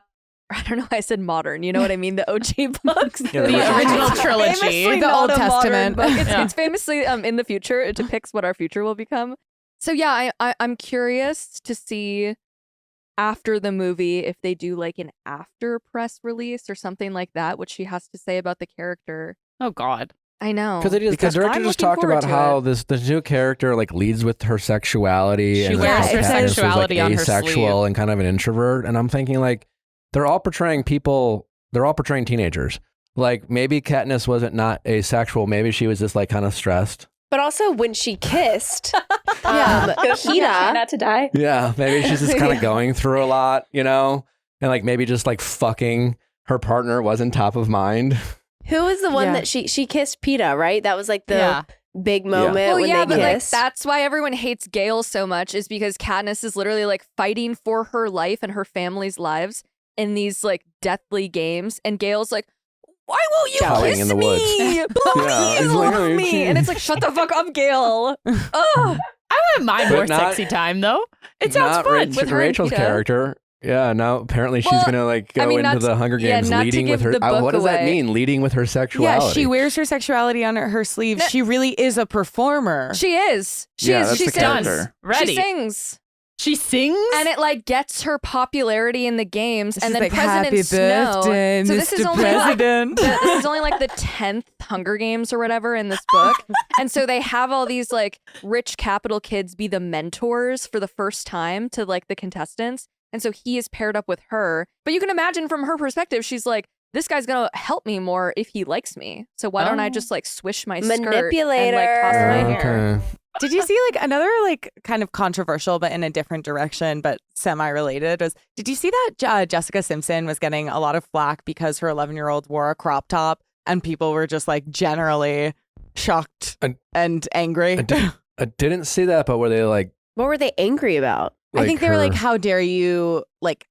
I don't know why I said modern. You know what I mean? The OG books. Yeah, the The original Famously trilogy. The not Old a modern Testament. book. It's, Yeah. it's famously in the future. It depicts what our future will become. So yeah, I'm curious to see after the movie if they do like an after press release or something like that, what she has to say about the character. Oh, God. I know. because the director I'm just looking talked forward about to how it. the new character like leads with her sexuality She and wears how her Katniss was, sexuality like on her asexual sleeve. and kind of an introvert. And I'm thinking like they're all portraying teenagers. Like maybe Katniss wasn't not asexual. Maybe she was just like kind of stressed. But also when she kissed, Trying Peeta, not to die. Yeah, maybe she's just kind of Yeah. going through a lot, and like maybe just like fucking her partner wasn't top of mind. who was the one Yeah. that she kissed Peeta, right? That was like the Yeah. big moment Well, when yeah, they but like kissed. that's why everyone hates Gale so much, is because Katniss is literally like fighting for her life and her family's lives in these like deathly games, and Gale's like, "Why won't you Howling kiss in the me? woods. Please Yeah, he's like, love "Oh, me!" gee." And it's like, "Shut the fuck up, Gale." Oh, I wouldn't mind But more not- sexy time, though. It sounds Not fun. with her and Rachel's Peeta. character. Yeah, now apparently she's Well, gonna like go I mean, into not the to- Hunger yeah, Games not to leading with give her. the book What does that away. mean? Leading with her Yeah, sexuality. she wears her sexuality on her sleeve. No. She really is a performer. she is. She Yeah, is. that's She the sings. character. Ready. She sings. She sings? And it like gets her popularity in the games, and She's then like, President Happy Snow. birthday, so Mr. this is only like President. this is only like the 10th Hunger Games or whatever in this book. And so they have all these like rich capital kids be the mentors for the first time to like the contestants. And so he is paired up with her. But you can imagine from her perspective, she's like, this guy's gonna help me more if he likes me. So why don't I just like swish my skirt and like Manipulator. toss my hair? Okay. Did you see like another like kind of controversial but in a different direction but semi-related was, did you see that Jessica Simpson was getting a lot of flack because her 11-year-old wore a crop top and people were just like generally shocked and angry? I didn't see that, but were they like What were they angry about? I think they were her- like, how dare you like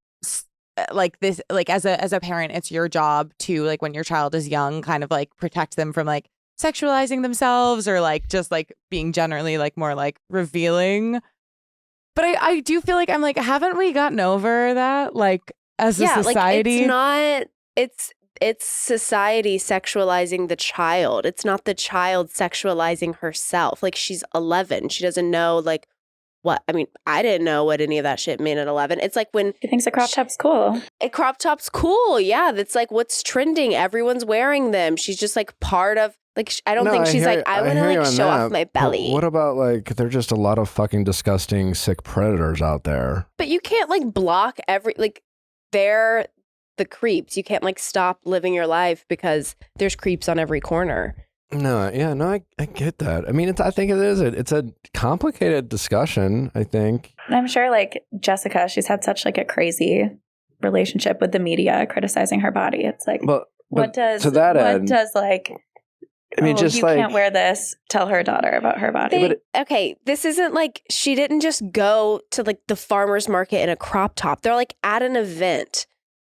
this, like as a parent, it's your job to like when your child is young, kind of like protect them from like sexualizing themselves or like just like being generally like more like revealing. But I do feel like I'm like, haven't we gotten over that? Like as a society? Like it's society sexualizing the child. It's not the child sexualizing herself. Like she's 11. She doesn't know like what, I mean, I didn't know what any of that shit meant at 11. It's like when She thinks a crop top's cool. A crop top's cool. Yeah. That's like what's trending. Everyone's wearing them. She's just like part of, like, I don't think she's like, I want to like show off my belly. What about like, there are just a lot of fucking disgusting, sick predators out there. But you can't like block they're the creeps. You can't like stop living your life because there's creeps on every corner. No, yeah, no, I get that. I mean, I think it is. It's a complicated discussion, I think. And I'm sure like Jessica, she's had such like a crazy relationship with the media criticizing her body. It's like, what does like, I mean, just you like, can't wear this, tell her daughter about her body. Okay, this isn't like, she didn't just go to like the farmer's market in a crop top. They're like at an event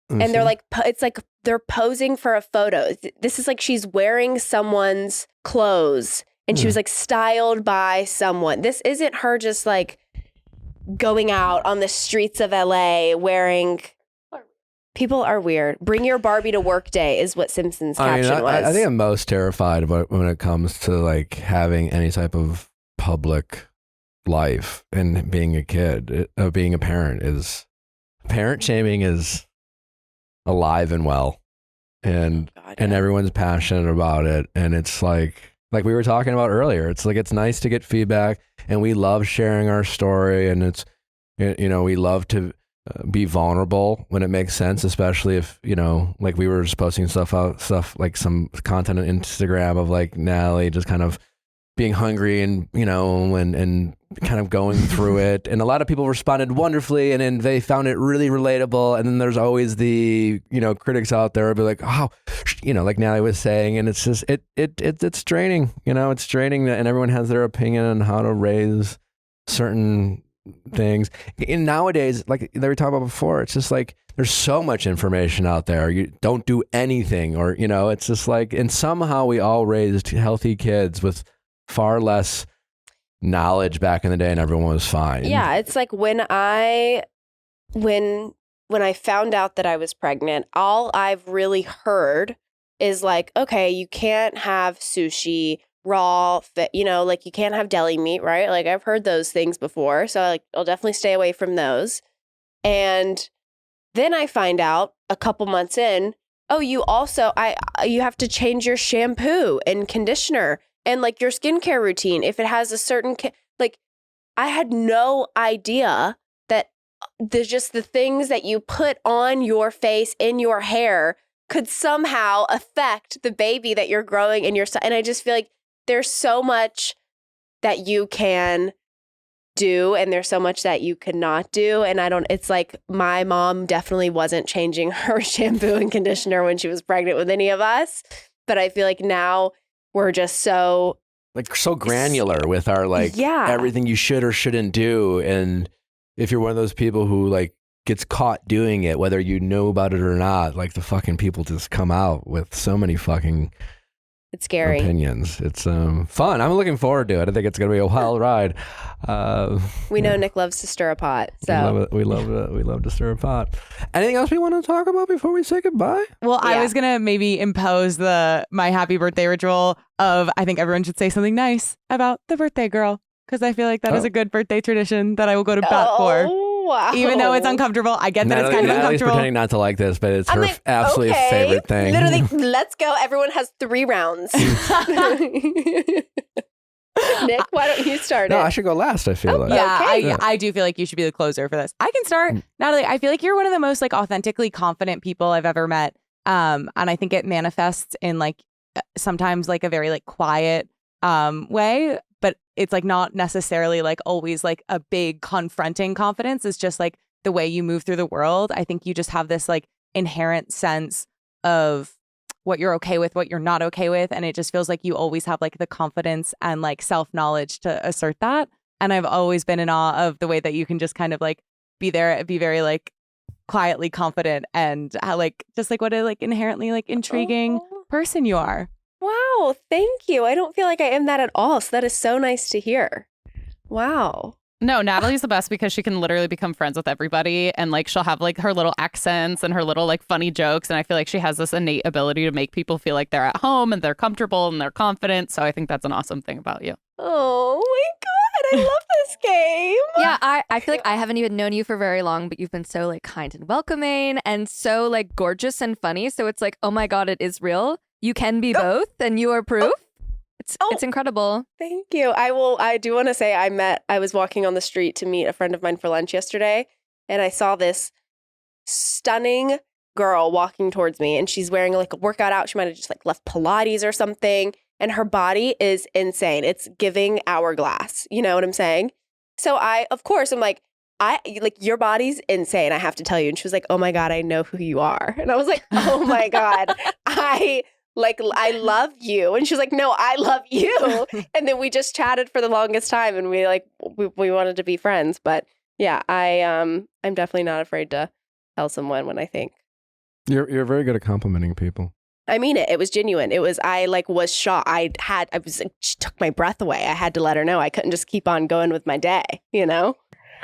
and they're like, it's like they're posing for a photo. This is like she's wearing someone's clothes and she was like styled by someone. This isn't her just like going out on the streets of LA wearing... People are weird. Bring your Barbie to work day is what Simpson's caption was. I think I'm most terrified about when it comes to like having any type of public life and being a kid, being a parent is parent shaming is alive and well, and and everyone's passionate about it, and it's like we were talking about earlier. It's like it's nice to get feedback, and we love sharing our story, and it's we love to be vulnerable when it makes sense, especially if, like we were just posting stuff like some content on Instagram of like Natalie just kind of being hungry and, and kind of going through it. And a lot of people responded wonderfully and then they found it really relatable. And then there's always the, critics out there will be like, oh, like Natalie was saying. And it's just, it's draining, it's draining, and everyone has their opinion on how to raise certain things. And nowadays, like they were talking about before, it's just like there's so much information out there. You don't do anything, or it's just like, and somehow we all raised healthy kids with far less knowledge back in the day, and everyone was fine. Yeah, it's like when I found out that I was pregnant, all I've really heard is like, okay, you can't have sushi, raw, like you can't have deli meat, right? Like I've heard those things before. So like I'll definitely stay away from those. And then I find out a couple months in, oh, you have to change your shampoo and conditioner and like your skincare routine. If it has a certain, like I had no idea that just the things that you put on your face, in your hair could somehow affect the baby that you're growing in your, and I just feel like there's so much that you can do and there's so much that you cannot do. And it's like my mom definitely wasn't changing her shampoo and conditioner when she was pregnant with any of us. But I feel like now we're just so granular with our everything you should or shouldn't do. And if you're one of those people who like gets caught doing it, whether you know about it or not, like the fucking people just come out with so many fucking... It's scary. Opinions. It's fun. I'm looking forward to it. I think it's going to be a wild ride. We know Nick loves to stir a pot. So we love to stir a pot. Anything else we want to talk about before we say goodbye? Well, yeah. I was going to maybe impose my happy birthday ritual of I think everyone should say something nice about the birthday girl, because I feel like that is a good birthday tradition that I will go to bat for. Wow. Even though it's uncomfortable. I get that it's kind of Natalie's uncomfortable. Pretending not to like this, but it's her absolute favorite thing. Literally, let's go. Everyone has 3 rounds. Nick, why don't you start it? No, I should go last, I feel like. Yeah, I do feel like you should be the closer for this. I can start. Natalie, I feel like you're one of the most like authentically confident people I've ever met. And I think it manifests in like sometimes like a very like quiet way. But it's like not necessarily like always like a big confronting confidence. It's just like the way you move through the world. I think you just have this like inherent sense of what you're okay with, what you're not okay with. And it just feels like you always have like the confidence and like self-knowledge to assert that. And I've always been in awe of the way that you can just kind of like be very like quietly confident and how like just like what a like inherently like intriguing person you are. Wow, thank you. I don't feel like I am that at all. So that is so nice to hear. Wow. No, Natalie's the best because she can literally become friends with everybody, and like she'll have like her little accents and her little like funny jokes, and I feel like she has this innate ability to make people feel like they're at home and they're comfortable and they're confident. So I think that's an awesome thing about you. Oh my God, I love this game. Yeah, I feel like I haven't even known you for very long, but you've been so like kind and welcoming and so like gorgeous and funny. So it's like, oh my God, it is real. You can be both, and you are proof. It's incredible. Thank you. I do want to say I was walking on the street to meet a friend of mine for lunch yesterday, and I saw this stunning girl walking towards me, and she's wearing like a workout out. She might have just like left Pilates or something, and her body is insane. It's giving hourglass. You know what I'm saying? So of course, I'm like, your body's insane. I have to tell you. And she was like, oh my God, I know who you are. And I was like, oh my God, I love you. And she was like, no, I love you. And then we just chatted for the longest time, and we wanted to be friends. But yeah, I'm definitely not afraid to tell someone when I think. You're very good at complimenting people. I mean it. It was genuine. It was, was shocked. She took my breath away. I had to let her know. I couldn't just keep on going with my day, you know?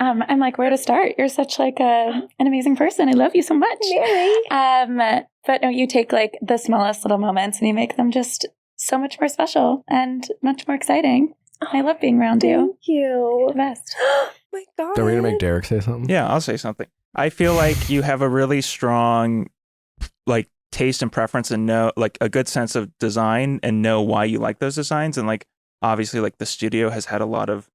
I'm like, where to start? You're such like an amazing person. I love you so much. Mary. But no, you take like the smallest little moments and you make them just so much more special and much more exciting. I love being around you. Thank you. The best. Oh my God. Are we going to make Derek say something? Yeah, I'll say something. I feel like you have a really strong like taste and preference, and know like a good sense of design, and know why you like those designs. And like obviously like the studio has had a lot of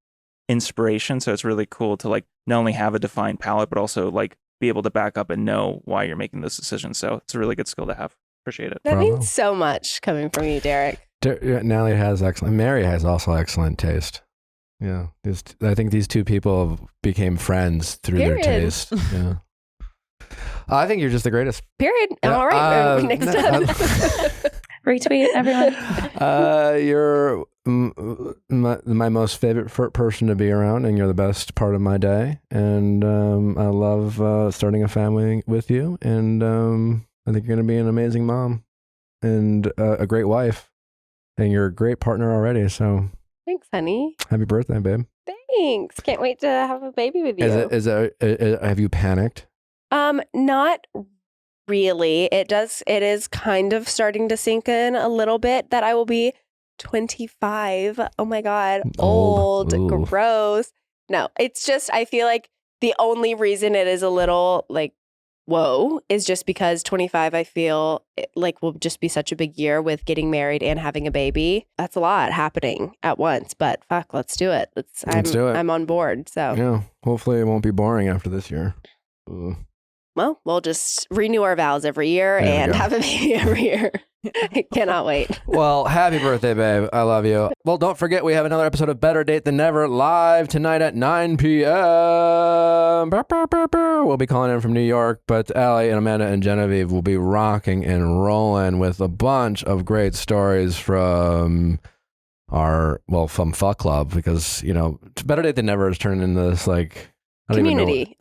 inspiration, so it's really cool to like not only have a defined palette but also like be able to back up and know why you're making those decisions. So it's a really good skill to have. Appreciate it. That means so much coming from you, Derek. Natalie has excellent. Mary has also excellent taste. Yeah, I think these two people became friends through their taste. Yeah, I think you're just the greatest. Period. All right, next time. Retweet, everyone. You're my most favorite person to be around, and you're the best part of my day. And I love starting a family with you. And I think you're going to be an amazing mom and a great wife. And you're a great partner already. So thanks, honey. Happy birthday, babe. Thanks. Can't wait to have a baby with you. Have you panicked? Not really. It is kind of starting to sink in a little bit that I will be 25. Oh my God. Old. Gross. No, it's just, I feel like the only reason it is a little like, whoa, is just because 25, I feel like will just be such a big year with getting married and having a baby. That's a lot happening at once, but fuck, let's do it. Let's do it. I'm on board. So yeah, hopefully it won't be boring after this year. Well, we'll just renew our vows every year and have a baby every year. I cannot wait. Well, happy birthday, babe. I love you. Well, don't forget, we have another episode of Better Date Than Never live tonight at 9 p.m. We'll be calling in from New York, but Allie and Amanda and Genevieve will be rocking and rolling with a bunch of great stories from from Fuck Club, because, you know, Better Date Than Never has turned into this, like, community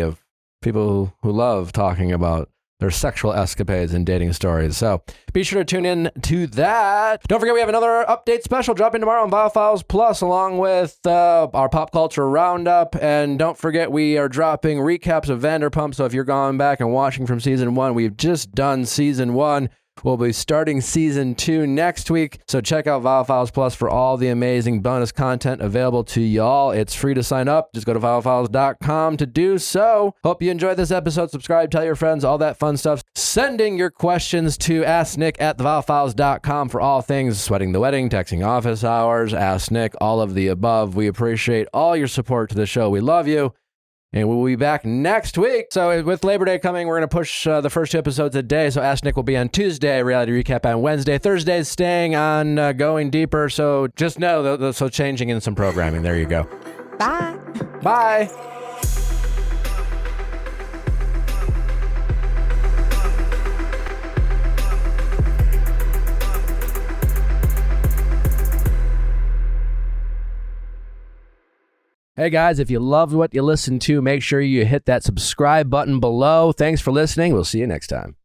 of people who love talking about their sexual escapades and dating stories. So be sure to tune in to that. Don't forget, we have another update special dropping tomorrow on Viall Files Plus, along with our pop culture roundup. And don't forget, we are dropping recaps of Vanderpump. So if you're going back and watching from season 1, we've just done season 1. We'll be starting season 2 next week. So check out Viall Files Plus for all the amazing bonus content available to y'all. It's free to sign up. Just go to viallfiles.com to do so. Hope you enjoyed this episode. Subscribe, tell your friends, all that fun stuff. Sending your questions to asknick@theviallfiles.com for all things Sweating the Wedding, texting office hours, Ask Nick, all of the above. We appreciate all your support to the show. We love you. And we'll be back next week. So with Labor Day coming, we're going to push the first 2 episodes a day. So Ask Nick will be on Tuesday, Reality Recap on Wednesday. Thursday's staying on Going Deeper. So just know, so changing in some programming. There you go. Bye. Bye. Hey guys, if you loved what you listened to, make sure you hit that subscribe button below. Thanks for listening. We'll see you next time.